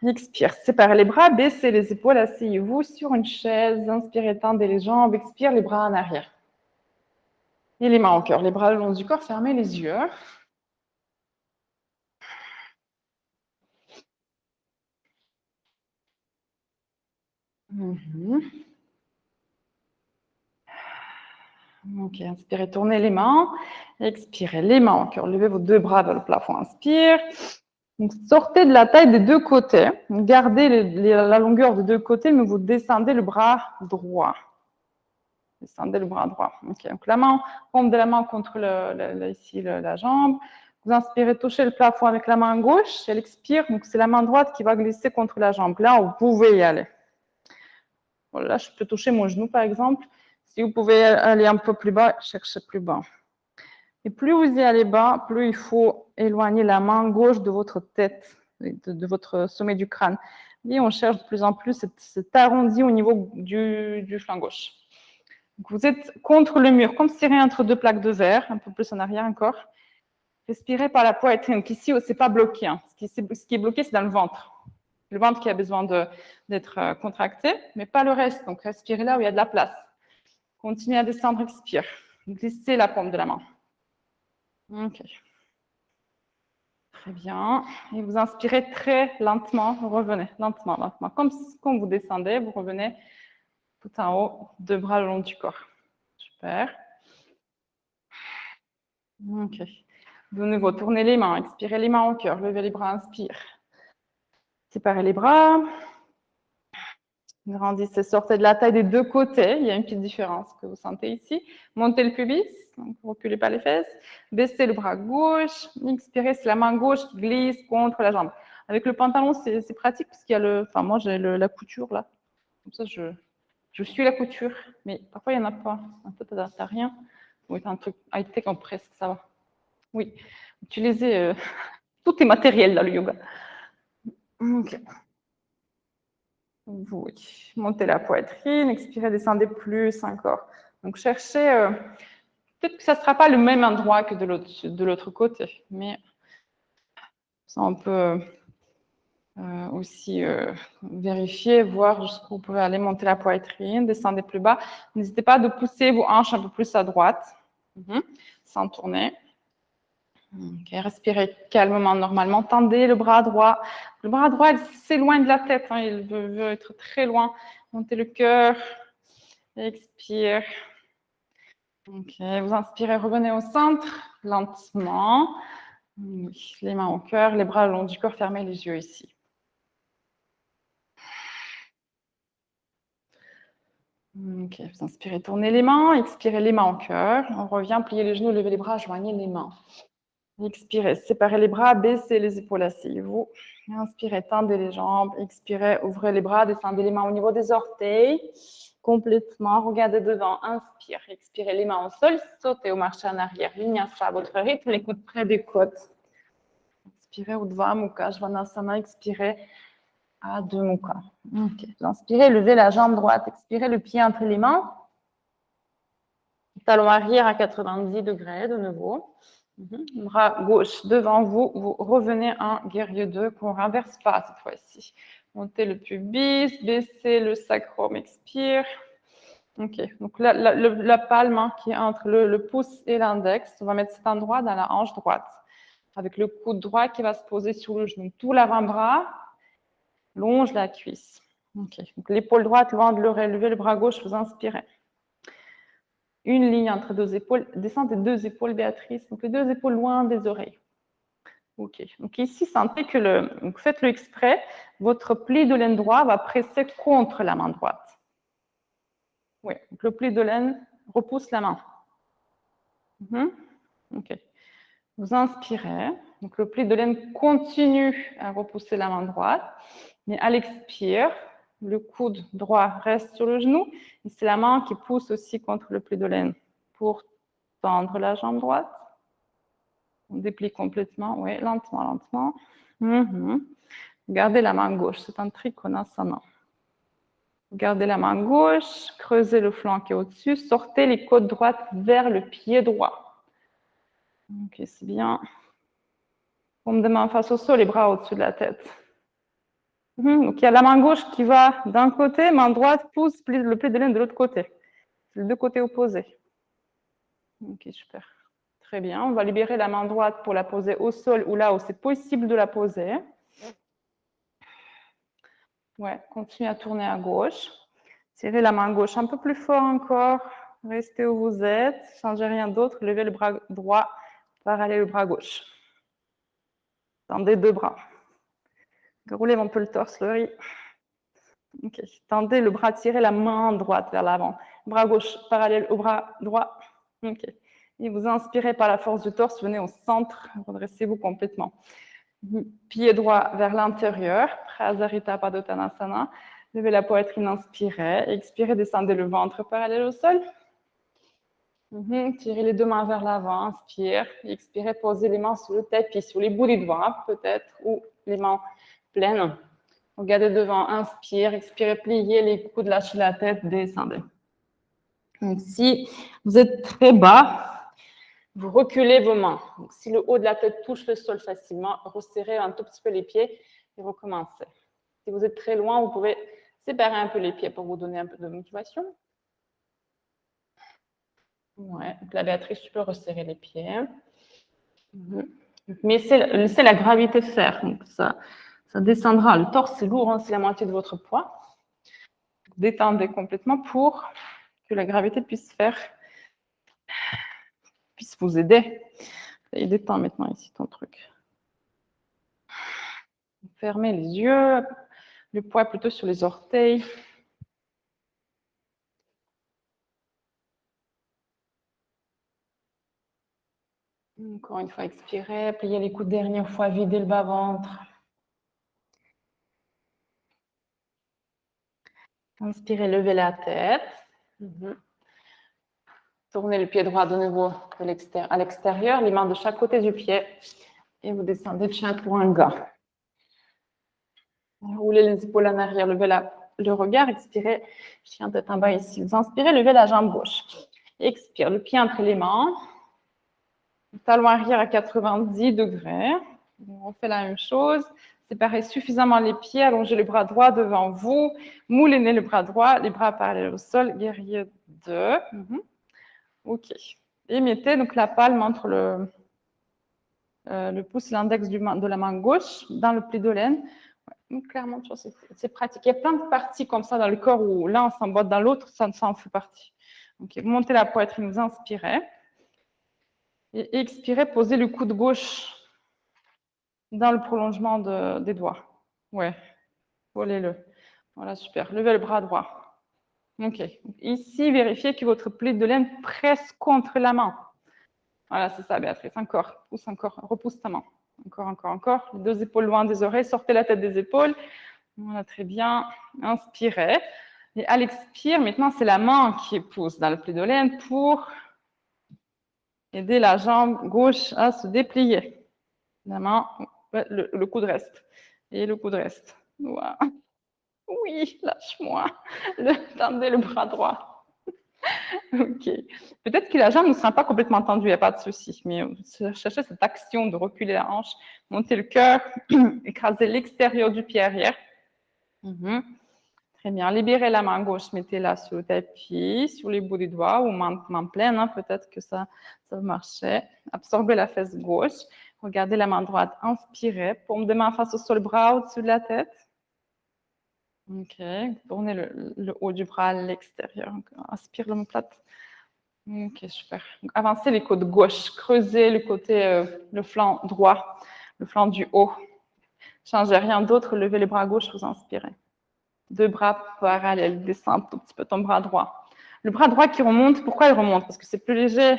Expire, séparez les bras, baissez les épaules, asseyez-vous sur une chaise. Inspirez, tendez les jambes, expire, les bras en arrière. Et les mains au cœur, les bras le long du corps, fermez les yeux. Ok, inspirez, tournez les mains. Expirez, les mains au cœur. Levez vos deux bras vers le plafond. Inspire. Donc, sortez de la taille des deux côtés. Gardez la longueur des deux côtés, mais vous descendez le bras droit. Descendez le bras droit. Okay. Donc, la main, paume de la main contre ici, la jambe. Vous inspirez, touchez le plafond avec la main gauche. Elle expire. Donc, c'est la main droite qui va glisser contre la jambe. Là, vous pouvez y aller. Voilà, je peux toucher mon genou, par exemple. Si vous pouvez aller un peu plus bas, cherchez plus bas. Et plus vous y allez bas, plus il faut éloigner la main gauche de votre tête, de votre sommet du crâne. Et on cherche de plus en plus cet arrondi au niveau du flanc gauche. Donc vous êtes contre le mur, comme serré entre deux plaques de verre, un peu plus en arrière encore. Respirez par la poitrine. Donc ici, ce n'est pas bloqué. Hein. Ce qui est bloqué, c'est dans le ventre. Le ventre qui a besoin d'être contracté, mais pas le reste. Donc respirez là où il y a de la place. Continuez à descendre, expire. Glissez la paume de la main. Ok. Très bien. Et vous inspirez très lentement. Revenez lentement, lentement. Comme quand vous descendez, vous revenez tout en haut, deux bras le long du corps. Super. Ok. De nouveau, tournez les mains. Expirez les mains au cœur. Levez les bras, inspire. Séparez les bras. Grandissez, sortez de la taille des deux côtés. Il y a une petite différence que vous sentez ici. Montez le pubis, donc reculez pas les fesses. Baissez le bras gauche. Expirez, c'est la main gauche qui glisse contre la jambe. Avec le pantalon, c'est pratique parce qu'il y a enfin moi j'ai la couture là. Comme ça, je suis la couture, mais parfois il n'y en a pas. Un peu, t'as rien. Oui, t'as un truc high-tech en presque, ça va. Oui, utilisez tout est matériel dans le yoga. Ok. Oui. Montez la poitrine, expirez, descendez plus encore. Donc cherchez, peut-être que ça ne sera pas le même endroit que de l'autre côté, mais ça on peut aussi vérifier, voir jusqu'où vous pouvez aller, monter la poitrine, descendez plus bas. N'hésitez pas de pousser vos hanches un peu plus à droite, sans tourner. Okay, respirez calmement, normalement. Tendez le bras droit. Le bras droit, il s'éloigne de la tête. Hein, il veut être très loin. Montez le cœur. Expire. Ok, vous inspirez, revenez au centre, lentement. Oui, les mains au cœur, les bras le long du corps, fermez les yeux ici. Ok, vous inspirez, tournez les mains, expirez les mains au cœur. On revient, pliez les genoux, levez les bras, joignez les mains. Expirez, séparez les bras, baissez les épaules, asseyez-vous. Inspirez, tendez les jambes. Expirez, ouvrez les bras, descendez les mains au niveau des orteils. Complètement, regardez devant, inspire. Expirez les mains au sol, sautez ou marchez en arrière. Vinyasa à votre rythme, les coudes près des côtes. Expirez, Urdhva Mukha, Svanasana. Expirez, Adho Mukha. Ok. Inspirez, levez la jambe droite. Expirez, le pied entre les mains. Talon arrière à 90 degrés de nouveau. Bras gauche devant vous, vous revenez en guerrier 2, qu'on ne renverse pas cette fois-ci. Montez le pubis, baissez le sacrum, expire. Ok, donc la palme qui est entre le pouce et l'index, on va mettre cet endroit dans la hanche droite, avec le coude droit qui va se poser sur le genou. Tout l'avant-bras longe la cuisse. Ok, donc l'épaule droite loin de l'oreille, levez le bras gauche, vous inspirez. Une ligne entre deux épaules, descendez deux épaules, Béatrice, donc les deux épaules loin des oreilles. Ok, donc ici, sentez que faites-le exprès, votre pli de laine droit va presser contre la main droite. Oui, donc le pli de laine repousse la main. Ok. Vous inspirez, donc le pli de laine continue à repousser la main droite, mais à l'expire, le coude droit reste sur le genou, et c'est la main qui pousse aussi contre le pli de laine pour tendre la jambe droite. On déplie complètement, oui, lentement, lentement. Gardez la main gauche, c'est un trikonasana. Gardez la main gauche, creusez le flanc qui est au-dessus, sortez les côtes droites vers le pied droit. Ok, c'est bien. Paume de main face au sol, les bras au-dessus de la tête. Donc, il y a la main gauche qui va d'un côté, main droite pousse le pli de laine de l'autre côté. Les deux côtés opposés. Ok, super. Très bien. On va libérer la main droite pour la poser au sol ou là où c'est possible de la poser. Ouais, continuez à tourner à gauche. Tirez la main gauche un peu plus fort encore. Restez où vous êtes. Changez rien d'autre. Levez le bras droit parallèle au bras gauche. Tendez deux bras. Roulez un peu le torse, le riz. Ok. Tendez le bras, tirez la main droite vers l'avant. Bras gauche parallèle au bras droit. Ok. Et vous inspirez par la force du torse, venez au centre, redressez-vous complètement. Pied droit vers l'intérieur, Prasarita Padottanasana. Levez la poitrine, inspirez. Expirez, descendez le ventre parallèle au sol. Tirez les deux mains vers l'avant, inspire. Expirez, posez les mains sur le tapis, sur les bouts des doigts peut-être, ou les mains pleines. Regardez devant, inspire, expirez, pliez les coudes, lâchez la tête, descendez. Donc, si vous êtes très bas, vous reculez vos mains. Donc, si le haut de la tête touche le sol facilement, resserrez un tout petit peu les pieds et recommencez. Si vous êtes très loin, vous pouvez séparer un peu les pieds pour vous donner un peu de motivation. Ouais, donc la Béatrice, tu peux resserrer les pieds. Mais laissez la gravité faire. Donc ça descendra. Le torse, c'est lourd, hein, c'est la moitié de votre poids. Détendez complètement pour que la gravité puisse vous aider. Et détends maintenant ici ton truc. Fermez les yeux. Le poids plutôt sur les orteils. Encore une fois, expirez. Pliez les coudes dernière fois, videz le bas-ventre. Inspirez, levez la tête. Tournez le pied droit de nouveau à l'extérieur, les mains de chaque côté du pied. Et vous descendez de Chaturanga. Roulez les épaules en arrière, levez le regard, expirez. Chien tête en bas ici. Vous inspirez, levez la jambe gauche. Expire, le pied entre les mains. Talon arrière à 90 degrés. On fait la même chose. Séparez suffisamment les pieds, allongez le bras droit devant vous. Moulinez le bras droit, les bras parallèles au sol. Guerrier 2. OK. Et mettez donc la palme entre le pouce et l'index de la main gauche dans le pli de laine. Donc, clairement, c'est pratique. Il y a plein de parties comme ça dans le corps où l'un s'emboîte dans l'autre, ça en fait partie. Donc, vous montez la poitrine, vous inspirez. Et expirez, posez le coude gauche dans le prolongement des doigts. Ouais, volez-le. Voilà, super. Levez le bras droit. OK. Ici, vérifiez que votre pli de laine presse contre la main. Voilà, c'est ça, Béatrice. Encore. Pousse encore. Repousse ta main. Encore, encore, encore. Les deux épaules loin des oreilles. Sortez la tête des épaules. Voilà, très bien. Inspirez. Et à l'expire, maintenant, c'est la main qui pousse dans le pli de laine pour aider la jambe gauche à se déplier. La main, le coude reste. Et le coude reste. Voilà. Oui, lâche-moi. Tendez le bras droit. OK. Peut-être que la jambe ne sera pas complètement tendue, il n'y a pas de souci. Mais cherchez cette action de reculer la hanche, monter le cœur, écraser l'extérieur du pied arrière. Très bien. Libérez la main gauche, mettez-la sur le tapis, sur les bouts des doigts ou main pleine. Hein, peut-être que ça va marcher. Absorbez la fesse gauche. Regardez la main droite. Inspirez. Paume de main face au sol, bras au-dessus de la tête. OK. Tournez le haut du bras à l'extérieur. Inspire l'omoplate. OK, super. Donc, avancez les côtes gauche. Creusez le côté, le flanc droit, le flanc du haut. Changez rien d'autre. Levez les bras gauche, vous inspirez. Deux bras parallèles. Descends un tout petit peu ton bras droit. Le bras droit qui remonte, pourquoi il remonte? Parce que c'est plus léger.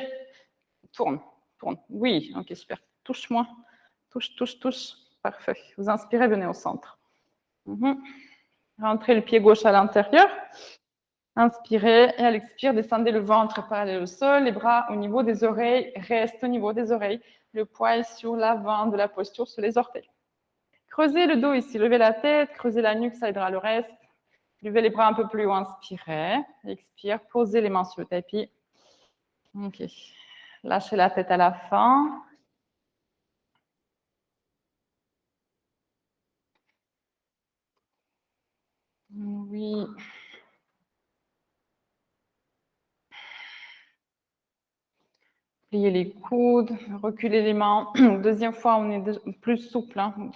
Tourne, tourne. Oui, OK, super. Touche-moi. Touche, touche, touche. Parfait. Vous inspirez, venez au centre. Rentrez le pied gauche à l'intérieur. Inspirez et à l'expire, descendez le ventre parallèle au sol, les bras au niveau des oreilles, restent au niveau des oreilles. Le poids est sur l'avant de la posture, sur les orteils. Creusez le dos ici, levez la tête, creusez la nuque, ça aidera le reste. Levez les bras un peu plus haut, inspirez, expire, posez les mains sur le tapis. OK. Lâchez la tête à la fin. Oui. Pliez les coudes, reculez les mains. Deuxième fois, on est plus souple. Hein.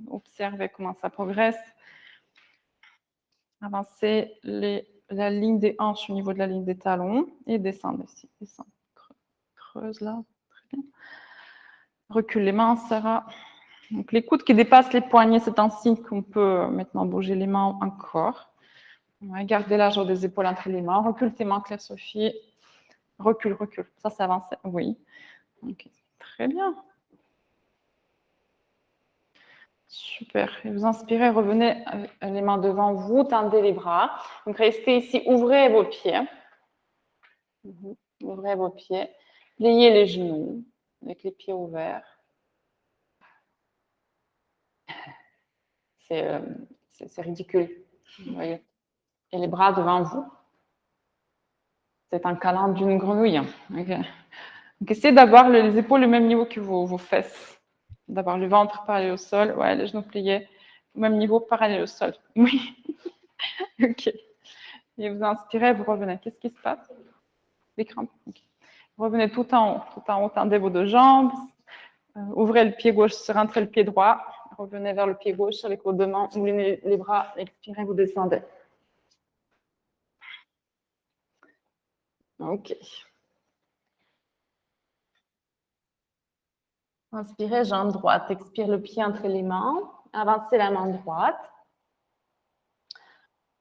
Observez comment ça progresse. Avancez la ligne des hanches au niveau de la ligne des talons et descendez ici. Descendez. Creuse là. Très bien. Recule les mains, Sarah. Donc, les coudes qui dépassent les poignets, c'est un signe qu'on peut maintenant bouger les mains encore. Ouais, garde la largeur des épaules entre les mains. Recule tes mains, Claire-Sophie. Recule, recule. Ça, c'est avancé. Oui. Okay. Très bien. Super. Et vous inspirez, revenez les mains devant vous, tendez les bras. Donc, restez ici, ouvrez vos pieds. Ouvrez vos pieds. Pliez les genoux avec les pieds ouverts. C'est ridicule. Vous voyez. Et les bras devant vous. C'est un câlin d'une grenouille. Okay. Donc, essayez d'avoir les épaules au même niveau que vos fesses. D'avoir le ventre parallèle au sol. Ouais, les genoux pliés au même niveau, parallèle au sol. Oui. OK. Et vous inspirez, vous revenez. Qu'est-ce qui se passe? Les crampes. Okay. Vous revenez tout en haut, tendez vos deux jambes. Ouvrez le pied gauche, rentrez le pied droit. Revenez vers le pied gauche avec vos deux mains. Ouvrez les bras, expirez, vous descendez. OK. Inspirez, jambe droite. Expire le pied entre les mains. Avancez la main droite.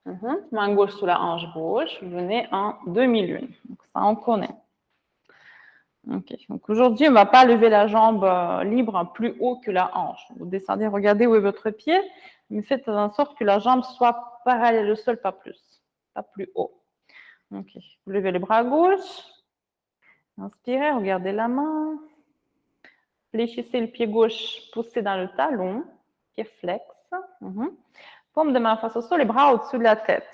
Main gauche sous la hanche gauche. Vous venez en demi-lune. Donc ça, on connaît. OK. Donc aujourd'hui, on ne va pas lever la jambe libre plus haut que la hanche. Vous descendez, regardez où est votre pied, mais faites en sorte que la jambe soit parallèle au sol, pas plus. Pas plus haut. OK. Vous levez le bras gauche. Inspirez, regardez la main. Fléchissez le pied gauche, poussez dans le talon, pied flex. Paume de main face au sol, les bras au-dessus de la tête.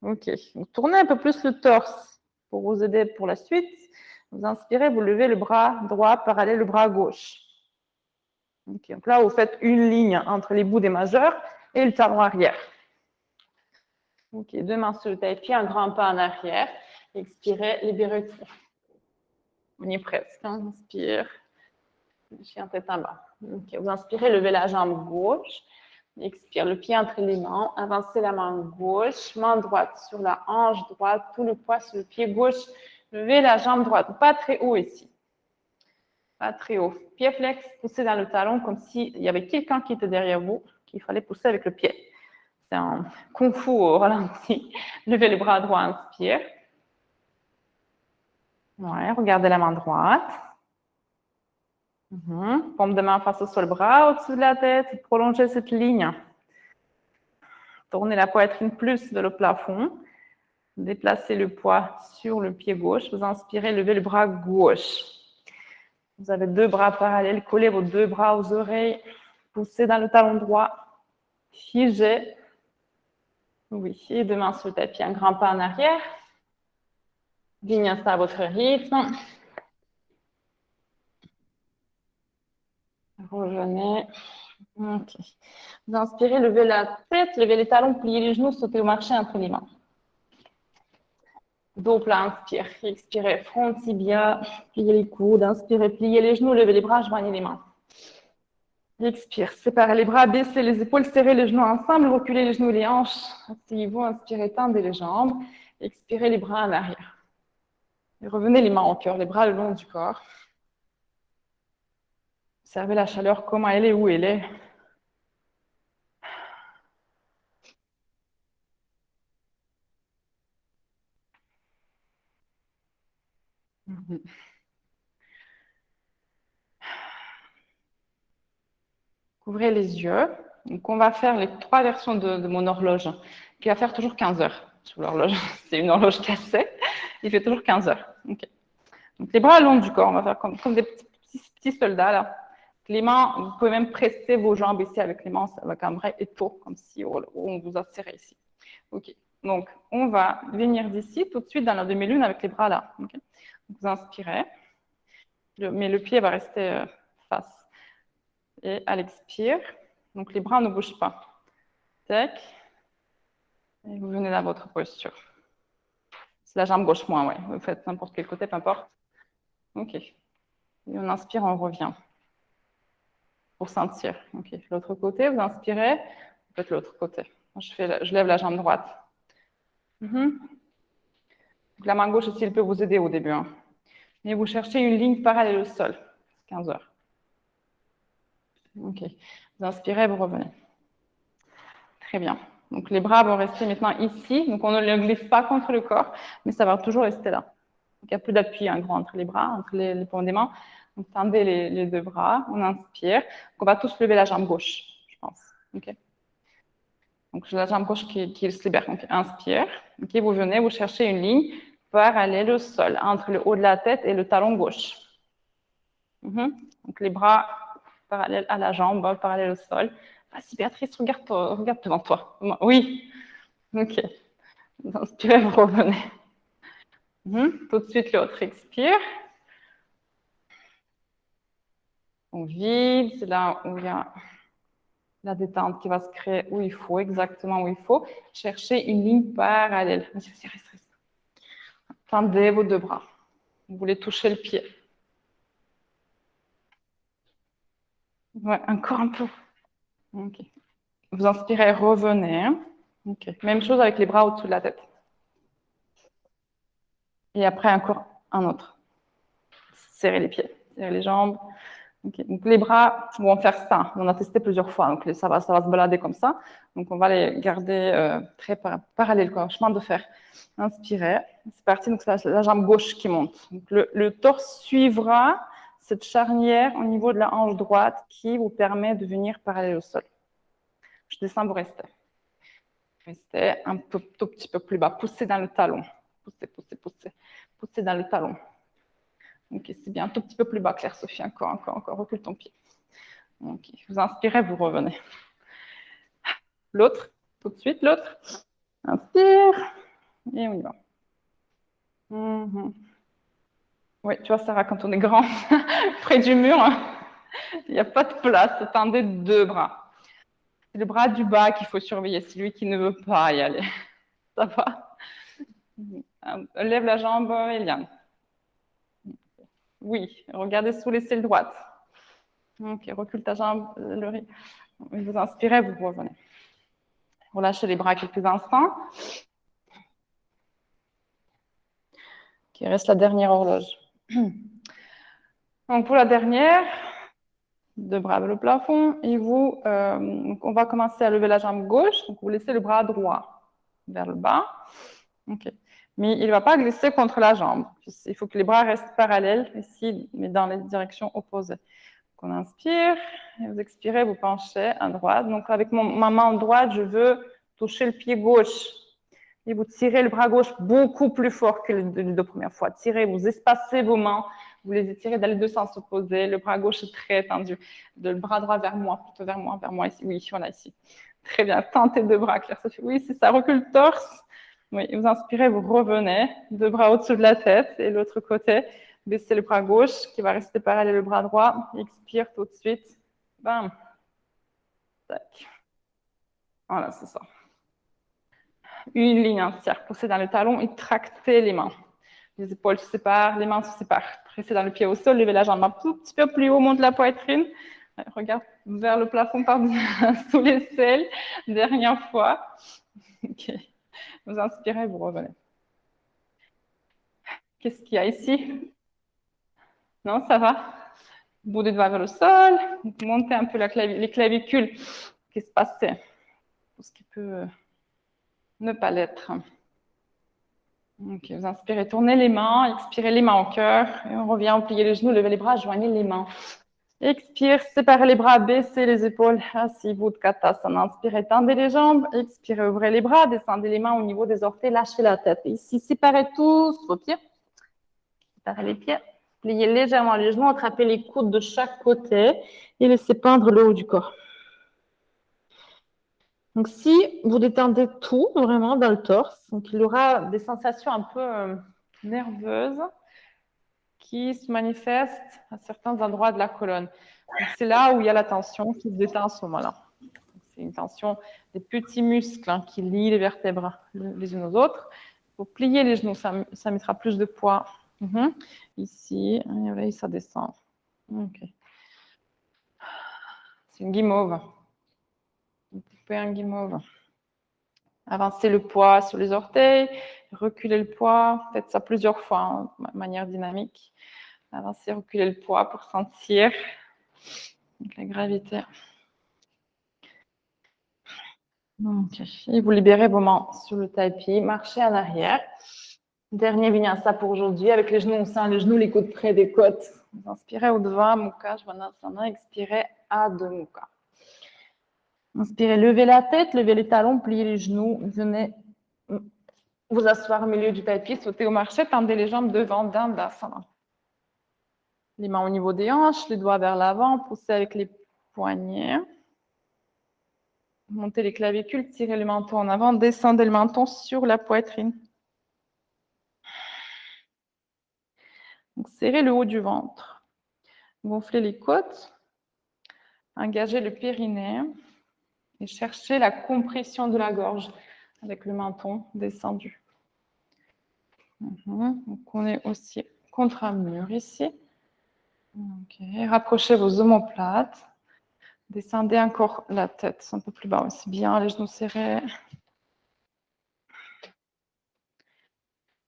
OK. Donc, tournez un peu plus le torse pour vous aider pour la suite. Vous inspirez, vous levez le bras droit parallèle au bras gauche. Okay. Donc là, vous faites une ligne entre les bouts des majeurs et le talon arrière. OK. Deux mains sur le tapis, un grand pas en arrière. Expirez, libérez. On y est presque. Hein. Inspire. Chien tête en bas. Okay. Vous inspirez, levez la jambe gauche. Expire, le pied entre les mains. Avancez la main gauche, main droite sur la hanche droite, tout le poids sur le pied gauche. Levez la jambe droite. Pas très haut ici. Pas très haut. Pied flex, poussez dans le talon comme s'il y avait quelqu'un qui était derrière vous, qu'il fallait pousser avec le pied. C'est un kung fu au ralenti. Levez le bras droit, inspire. Ouais, regardez la main droite. Paume de main face au sol, bras au-dessus de la tête. Prolongez cette ligne. Tournez la poitrine plus vers le plafond. Déplacez le poids sur le pied gauche. Vous inspirez, levez le bras gauche. Vous avez deux bras parallèles. Collez vos deux bras aux oreilles. Poussez dans le talon droit. Figez. Oui, et deux mains sur le tapis. Un grand pas en arrière. Ligne ça à votre rythme. Revenez. OK. Vous inspirez, levez la tête, levez les talons, pliez les genoux, sautez au marché entre les mains. Dos plat, inspire. Expirez, front, tibia, pliez les coudes, inspirez, pliez les genoux, levez les bras, joignez les mains. Expire, séparez les bras, baissez les épaules, serrez les genoux ensemble, reculez les genoux et les hanches. Asseyez-vous, inspirez, tendez les jambes. Expirez les bras en arrière. Et revenez les mains au cœur, les bras le long du corps. Observez la chaleur, comment elle est, où elle est. Ouvrez les yeux. Donc, on va faire les trois versions de mon horloge, qui va faire toujours 15 heures sur l'horloge. C'est une horloge cassée. Il fait toujours 15 heures. Okay. Donc, les bras le long du corps. On va faire comme des petits soldats, là. Les mains, vous pouvez même presser vos jambes ici avec les mains, avec un vrai étau, comme si on vous a serré ici. OK. Donc, on va venir d'ici tout de suite dans la demi-lune avec les bras là. Okay. Vous inspirez, mais le pied va rester face. Et à l'expire, donc les bras ne bougent pas. Tac. Et vous venez dans votre posture. C'est la jambe gauche moins, ouais. Vous faites n'importe quel côté, peu importe. OK. Et on inspire, on revient. Pour sentir. OK. L'autre côté, vous inspirez, vous faites l'autre côté. Je lève la jambe droite. Donc la main gauche aussi, elle peut vous aider au début. Hein. Et vous cherchez une ligne parallèle au sol. 15 heures. OK. Vous inspirez, vous revenez. Très bien. Donc les bras vont rester maintenant ici. Donc on ne les glisse pas contre le corps, mais ça va toujours rester là. Donc il y a plus d'appui un grand entre les bras, entre les paumes des mains. Donc tendez les deux bras, on inspire. Donc, on va tous lever la jambe gauche, je pense. OK. Donc j'ai la jambe gauche qui se libère. Donc inspire. OK, vous venez, vous cherchez une ligne parallèle au sol, entre le haut de la tête et le talon gauche. Donc les bras parallèles à la jambe, parallèles au sol. Vas-y, Béatrice, regarde devant toi. Oui. OK. Vous inspirez, vous revenez. Tout de suite, l'autre. Expire. On vide. C'est là où il y a la détente qui va se créer où il faut, exactement où il faut. Cherchez une ligne parallèle. Vas-y, reste. Tendez vos deux bras. Vous voulez toucher le pied. Ouais, encore un peu. OK. Vous inspirez, revenez. OK. Même chose avec les bras au-dessous de la tête. Et après, encore un autre. Serrez les pieds, serrez les jambes. Okay. Donc, les bras vont faire ça. On a testé plusieurs fois. Donc, ça va se balader comme ça. Donc, on va les garder très parallèles, quoi, chemin de fer. Inspirez. C'est parti. Donc, c'est la jambe gauche qui monte. Donc, le torse suivra cette charnière au niveau de la hanche droite qui vous permet de venir parallèle au sol. Je descends, vous restez. Restez un tout petit peu plus bas. Poussez dans le talon. Poussez dans le talon. Ok, c'est bien. Un tout petit peu plus bas, Claire-Sophie. Encore. Recule ton pied. Ok, vous inspirez, vous revenez. L'autre, tout de suite, l'autre. Inspire. Et on y va. Oui, tu vois, Sarah, quand on est grand, près du mur, il n'y a pas de place. Tendez deux bras. C'est le bras du bas qu'il faut surveiller. C'est lui qui ne veut pas y aller. Ça va? Lève la jambe, Eliane. Oui, regardez sous l'aisselle droite. Ok, recule ta jambe. Vous inspirez, vous revenez. Relâchez les bras quelques instants. Il reste la dernière horloge. Donc pour la dernière, deux bras vers le plafond. Et on va commencer à lever la jambe gauche. Donc vous laissez le bras droit vers le bas. Okay. Mais il ne va pas glisser contre la jambe. Il faut que les bras restent parallèles ici, mais dans les directions opposées. Donc on inspire, et vous expirez, vous penchez à droite. Donc avec ma main droite, je veux toucher le pied gauche. Et vous tirez le bras gauche beaucoup plus fort que les deux premières fois. Tirez, vous espacez vos mains, vous les étirez dans les deux sens opposés. Le bras gauche est très tendu. Le bras droit vers moi, plutôt vers moi ici. Oui, voilà, ici. Très bien. Tentez deux bras, Claire-Sophie. Oui, c'est ça, recule le torse. Oui, vous inspirez, vous revenez. Deux bras au-dessus de la tête et l'autre côté. Baissez le bras gauche qui va rester parallèle au bras droit. Expire tout de suite. Bam. Tac. Voilà, c'est ça. Une ligne entière. Poussez dans le talon et tractez les mains. Les épaules se séparent, les mains se séparent. Pressez dans le pied au sol, levez la jambe un tout petit peu plus haut, monte la poitrine. Regarde vers le plafond par sous l'aisselle. Dernière fois. Ok. Vous inspirez, vous revenez. Qu'est-ce qu'il y a ici? Non, ça va? Bout des doigts vers le sol. Montez un peu les clavicules qui se passaient. Tout ce qui peut ne pas l'être. Ok, vous inspirez, tournez les mains, expirez les mains au cœur. Et on revient, on plie les genoux, levez les bras, joignez les mains. Expire, séparez les bras, baissez les épaules. Assis, Utkatasana. Inspirez, tendez les jambes. Expirez, ouvrez les bras, descendez les mains au niveau des orteils, lâchez la tête. Ici, séparez tous vos pieds. Séparez les pieds. Pliez légèrement les genoux, attrapez les coudes de chaque côté et laissez pendre le haut du corps. Donc, si vous détendez tout vraiment dans le torse, donc il y aura des sensations un peu nerveuses qui se manifestent à certains endroits de la colonne. C'est là où il y a la tension qui se détend à ce moment-là. c'est une tension des petits muscles qui lient les vertèbres les unes aux autres. Pour plier les genoux, ça mettra plus de poids. Ici, et là, ça descend. Okay. C'est une guimauve. Un petit peu un guimauve. Avancez le poids sur les orteils, reculez le poids, faites ça plusieurs fois de manière dynamique. Avancez, reculez le poids pour sentir donc, la gravité. Okay. Et vous libérez vos mains sur le tapis, marchez en arrière. Dernier vinyasa pour aujourd'hui, avec les genoux au sein, les genoux, les coudes près des côtes. Vous inspirez Urdhva Mukha Svanasana, expirez Adho Mukha. Inspirez, levez la tête, levez les talons, pliez les genoux, venez vous asseoir au milieu du tapis, sautez au marché, tendez les jambes devant Dandasana. Les mains au niveau des hanches, les doigts vers l'avant, poussez avec les poignets. Montez les clavicules, tirez le menton en avant, descendez le menton sur la poitrine. Donc, serrez le haut du ventre. Gonflez les côtes. Engagez le périnée. Et cherchez la compression de la gorge avec le menton descendu. Donc, on est aussi contre un mur ici. Okay. Rapprochez vos omoplates. Descendez encore la tête un peu plus bas aussi. Bien, les genoux serrés.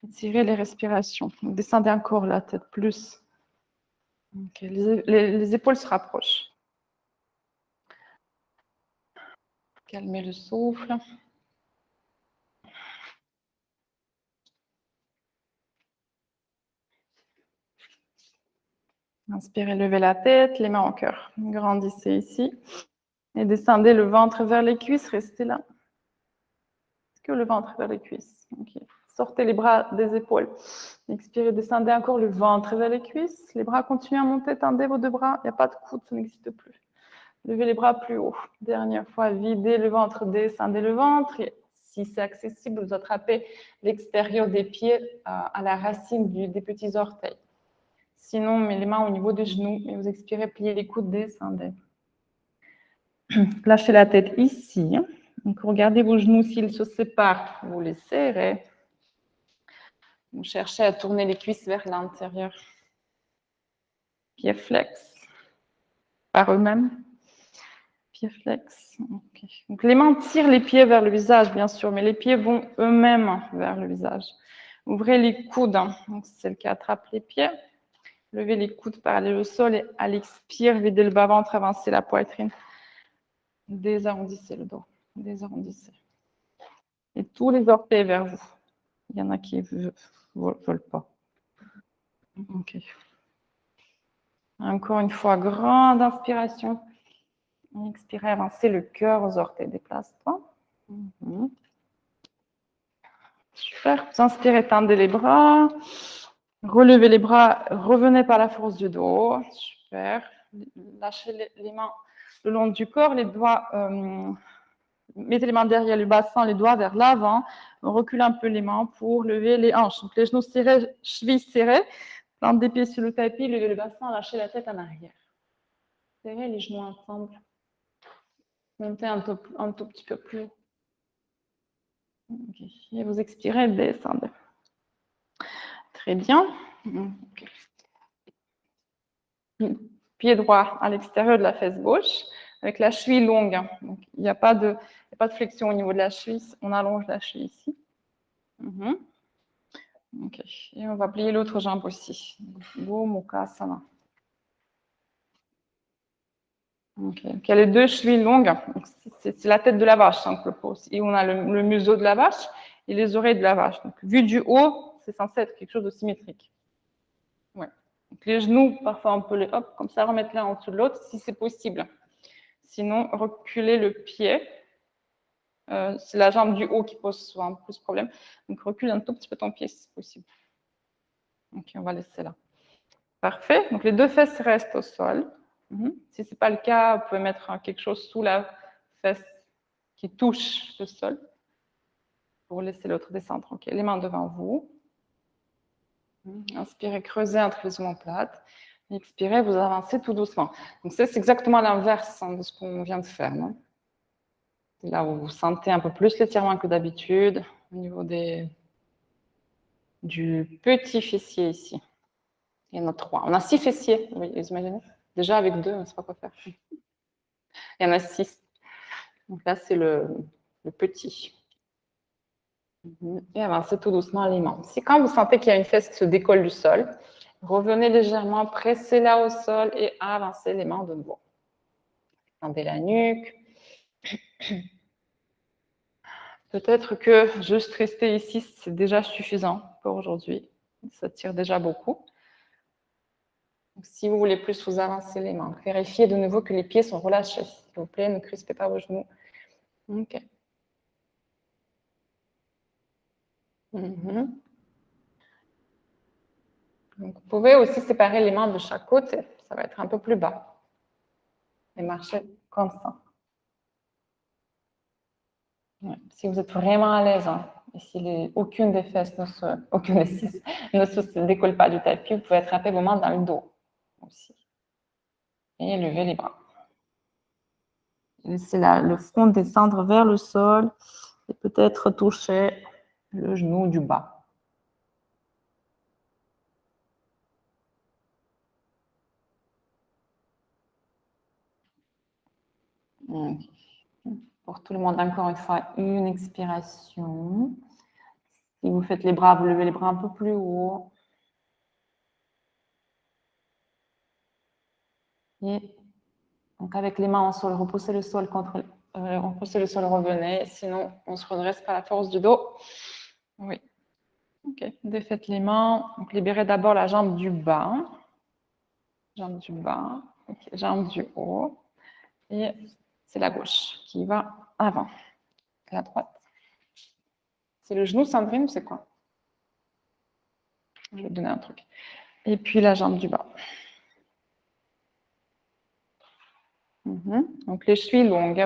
Étirez les respirations. Donc, descendez encore la tête plus. Okay. Les épaules se rapprochent. Calmez le souffle. Inspirez, levez la tête, les mains au cœur. Grandissez ici. Et descendez le ventre vers les cuisses. Restez là. Que le ventre vers les cuisses. Okay. Sortez les bras des épaules. Expirez, descendez encore le ventre vers les cuisses. Les bras continuent à monter. Tendez vos deux bras. Il n'y a pas de coude, ça n'existe plus. Levez les bras plus haut. Dernière fois, videz le ventre, descendez le ventre. Et si c'est accessible, vous attrapez l'extérieur des pieds à la racine des petits orteils. Sinon, mettez les mains au niveau des genoux et vous expirez, pliez les coudes, descendez. Lâchez la tête ici. Donc, regardez vos genoux, s'ils se séparent, vous les serrez. Vous cherchez à tourner les cuisses vers l'intérieur. Pieds flex par eux-mêmes. Pieds flex. Okay. Donc, les mains tirent les pieds vers le visage, bien sûr, mais les pieds vont eux-mêmes vers le visage. Ouvrez les coudes. Donc, c'est celle qui attrape les pieds. Levez les coudes parallèles au sol et à l'expire, videz le bas-ventre, avancez la poitrine. Désarrondissez le dos. Désarrondissez. Et tous les orteils vers vous. Il y en a qui ne veulent pas. Ok. Encore une fois, grande inspiration. Expirez, avancez le cœur aux orteils. Déplace-toi. Super. Vous inspirez, tendez les bras. Relevez les bras. Revenez par la force du dos. Super. Lâchez les mains le long du corps. Les doigts... mettez les mains derrière le bassin, les doigts vers l'avant. On recule un peu les mains pour lever les hanches. Donc, les genoux serrés, chevilles serrées. Plante des pieds sur le tapis, levez le bassin, lâchez la tête en arrière. Serrez les genoux ensemble. Montez un tout petit peu plus. Okay. Et vous expirez, descendez. Très bien. Okay. Pied droit à l'extérieur de la fesse gauche, avec la cheville longue. Donc, il n'y a pas de flexion au niveau de la cheville. On allonge la cheville ici. Okay. Et on va plier l'autre jambe aussi. Go Mukhasana. Okay. Donc, il y a les deux chevilles longues. C'est la tête de la vache, hein, et on a le museau de la vache et les oreilles de la vache. Donc, vu du haut, c'est censé être quelque chose de symétrique. Ouais. Donc, les genoux, parfois on peut les comme ça, remettre l'un en dessous de l'autre si c'est possible. Sinon, reculer le pied. C'est la jambe du haut qui pose souvent plus de problème. Donc, recule un tout petit peu ton pied si c'est possible. Ok, on va laisser là. Parfait. Donc, les deux fesses restent au sol. Si ce n'est pas le cas, vous pouvez mettre quelque chose sous la fesse qui touche le sol pour laisser l'autre descendre. Ok, les mains devant vous. Inspirez, creusez entre les omoplates. Expirez, vous avancez tout doucement. Donc, ça, c'est exactement l'inverse de ce qu'on vient de faire. Non? Là où vous sentez un peu plus l'étirement que d'habitude, au niveau du petit fessier ici. Il y en a 3. On a 6 fessiers, vous imaginez? Déjà avec 2, on ne sait pas quoi faire. Il y en a 6. Donc là, c'est le petit. Et avancez tout doucement les membres. Si quand vous sentez qu'il y a une fesse qui se décolle du sol, revenez légèrement, pressez-la au sol et avancez les membres de nouveau. Tendez la nuque. Peut-être que juste rester ici, c'est déjà suffisant pour aujourd'hui. Ça tire déjà beaucoup. Donc, si vous voulez plus, vous avancez les membres. Vérifiez de nouveau que les pieds sont relâchés. S'il vous plaît, ne crispez pas vos genoux. OK. Donc, vous pouvez aussi séparer les membres de chaque côté. Ça va être un peu plus bas. Et marcher comme ça. Ouais. Si vous êtes vraiment à l'aise, hein, et si aucune des fesses aucune des 6 ne se décolle pas du tapis, vous pouvez attraper vos mains dans le dos aussi. Et lever les bras. Laissez le front descendre vers le sol et peut-être toucher le genou du bas. Pour tout le monde, encore une fois, une expiration. Si vous faites les bras, vous levez les bras un peu plus haut. Et donc avec les mains au sol, repoussez le sol repoussez le sol, revenez. Sinon, on se redresse par la force du dos. Oui. Ok. Défaites les mains. Donc libérez d'abord la jambe du bas. Jambe du bas. Okay. Jambe du haut. Et c'est la gauche qui va avant. La droite. C'est le genou, Sandrine, ou c'est quoi? Je vais te donner un truc. Et puis la jambe du bas. Donc les chevilles longues.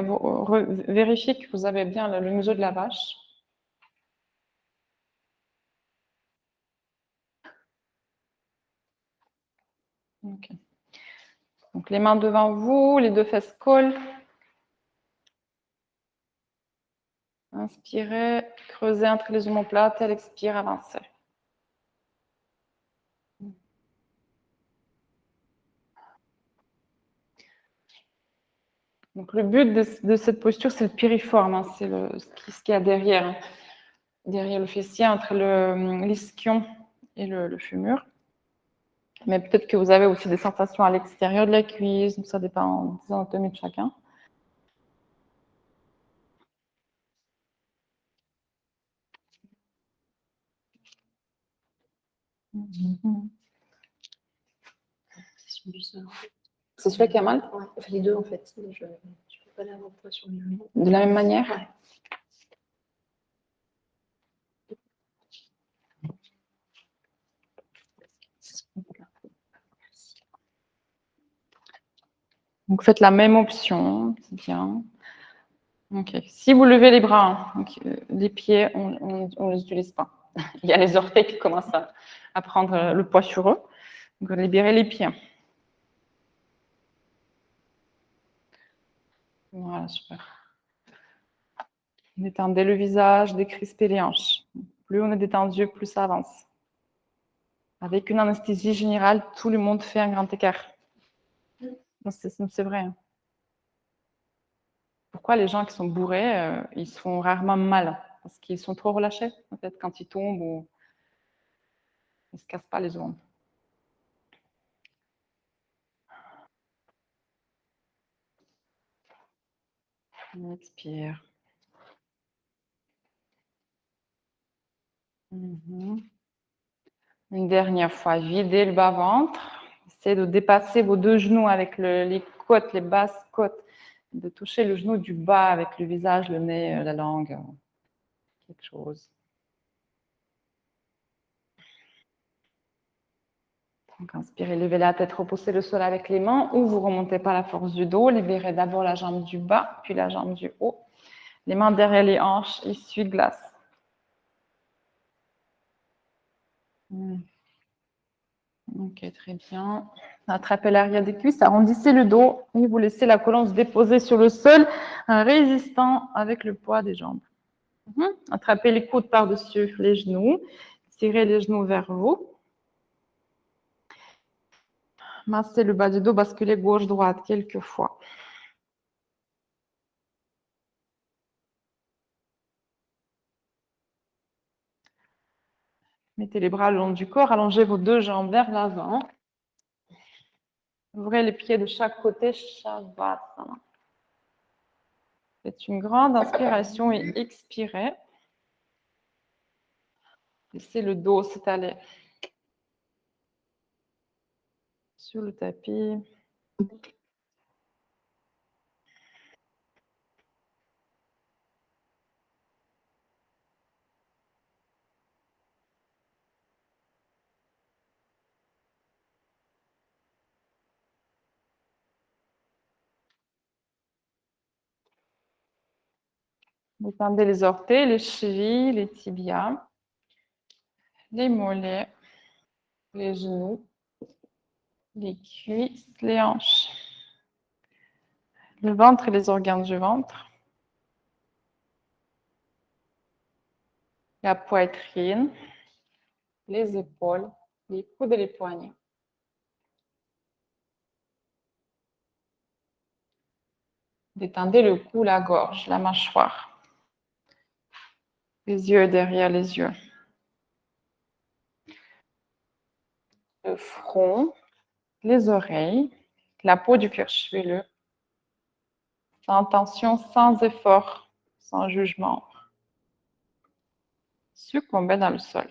Vérifiez que vous avez bien le museau de la vache. Okay. Donc les mains devant vous, les deux fesses collent. Inspirez, creusez entre les omoplates, elle expire, avancez. Donc le but de cette posture, c'est le piriforme, hein, c'est ce qu'il y a derrière, hein, derrière le fessier, entre l'ischion et le fémur. Mais peut-être que vous avez aussi des sensations à l'extérieur de la cuisse, donc ça dépend des anatomies de chacun. C'est celui qui a mal? Ouais, enfin, les deux en fait. Je ne peux pas l'avoir sur les genoux. De la même manière? Ouais. Donc faites la même option, c'est bien. Ok. Si vous levez les bras, donc, les pieds, on ne les utilise pas. Il y a les orteils qui commencent à prendre le poids sur eux. Donc libérez les pieds. Voilà, super. Détendez le visage, décrispez les hanches. Plus on est détendu, plus ça avance. Avec une anesthésie générale, tout le monde fait un grand écart. C'est vrai. Hein. Pourquoi les gens qui sont bourrés, ils se font rarement mal? Parce qu'ils sont trop relâchés, en fait, quand ils tombent ou ils ne se cassent pas les os. On expire. Une dernière fois, videz le bas-ventre. Essayez de dépasser vos deux genoux avec les côtes, les basses côtes. De toucher le genou du bas avec le visage, le nez, la langue. Quelque chose. Donc, inspirez, levez la tête, repoussez le sol avec les mains ou vous remontez par la force du dos. Libérez d'abord la jambe du bas, puis la jambe du haut. Les mains derrière les hanches, essuie-glace. Ok, très bien. Attrapez l'arrière des cuisses, arrondissez le dos et vous laissez la colonne se déposer sur le sol, résistant avec le poids des jambes. Attrapez les coudes par-dessus les genoux, tirez les genoux vers vous. Massez le bas du dos, basculez gauche-droite quelques fois. Mettez les bras le long du corps, allongez vos deux jambes vers l'avant. Ouvrez les pieds de chaque côté, Shavasana. Faites une grande inspiration et expirez. Laissez le dos s'étaler sur le tapis. Vous tendez les orteils, les chevilles, les tibias, les mollets, les genoux, les cuisses, les hanches, le ventre et les organes du ventre, la poitrine, les épaules, les coudes et les poignets. Détendez le cou, la gorge, la mâchoire, les yeux derrière les yeux, le front, les oreilles, la peau du cuir chevelu, sans tension, sans effort, sans jugement. Succombez dans le sol.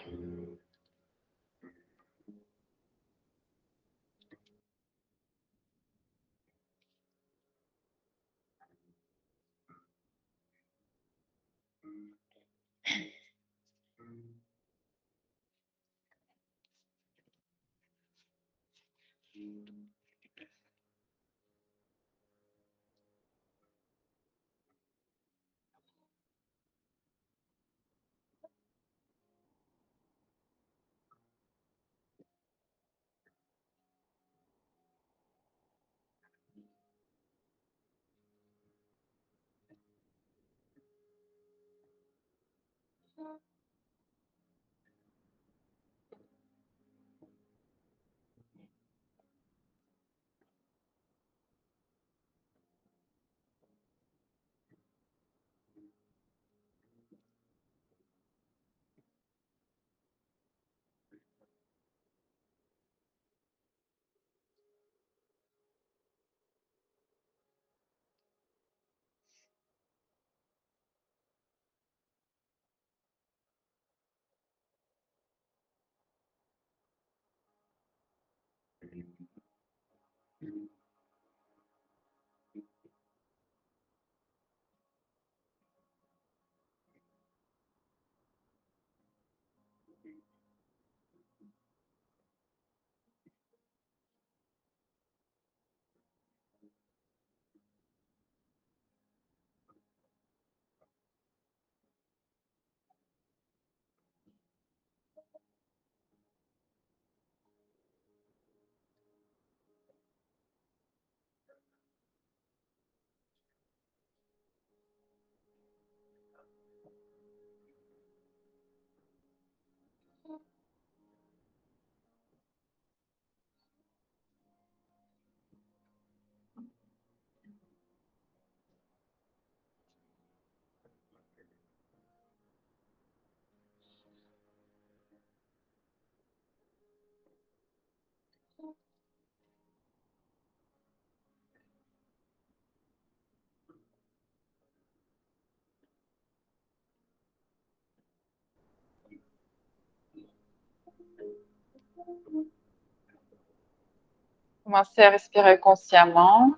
Commencez à respirer consciemment.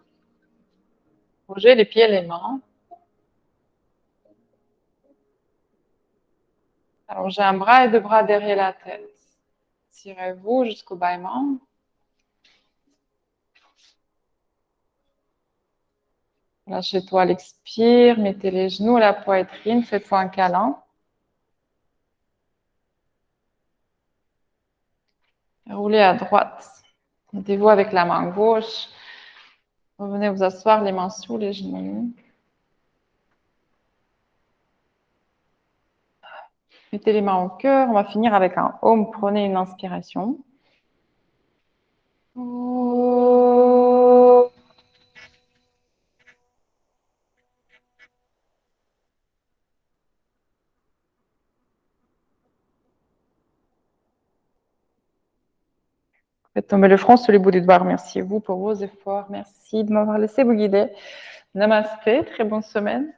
Bougez les pieds et les mains. Allongez un bras et deux bras derrière la tête. Tirez-vous jusqu'au bâillement. Lâchez-toi à l'expire. Mettez les genoux à la poitrine. Faites-vous un câlin. Roulez à droite. Aidez-vous avec la main gauche. Revenez vous asseoir, les mains sous les genoux. Mettez les mains au cœur. On va finir avec un Om. Prenez une inspiration. Faites tomber le front sur les bouts des doigts. Merci à vous pour vos efforts. Merci de m'avoir laissé vous guider. Namasté. Très bonne semaine.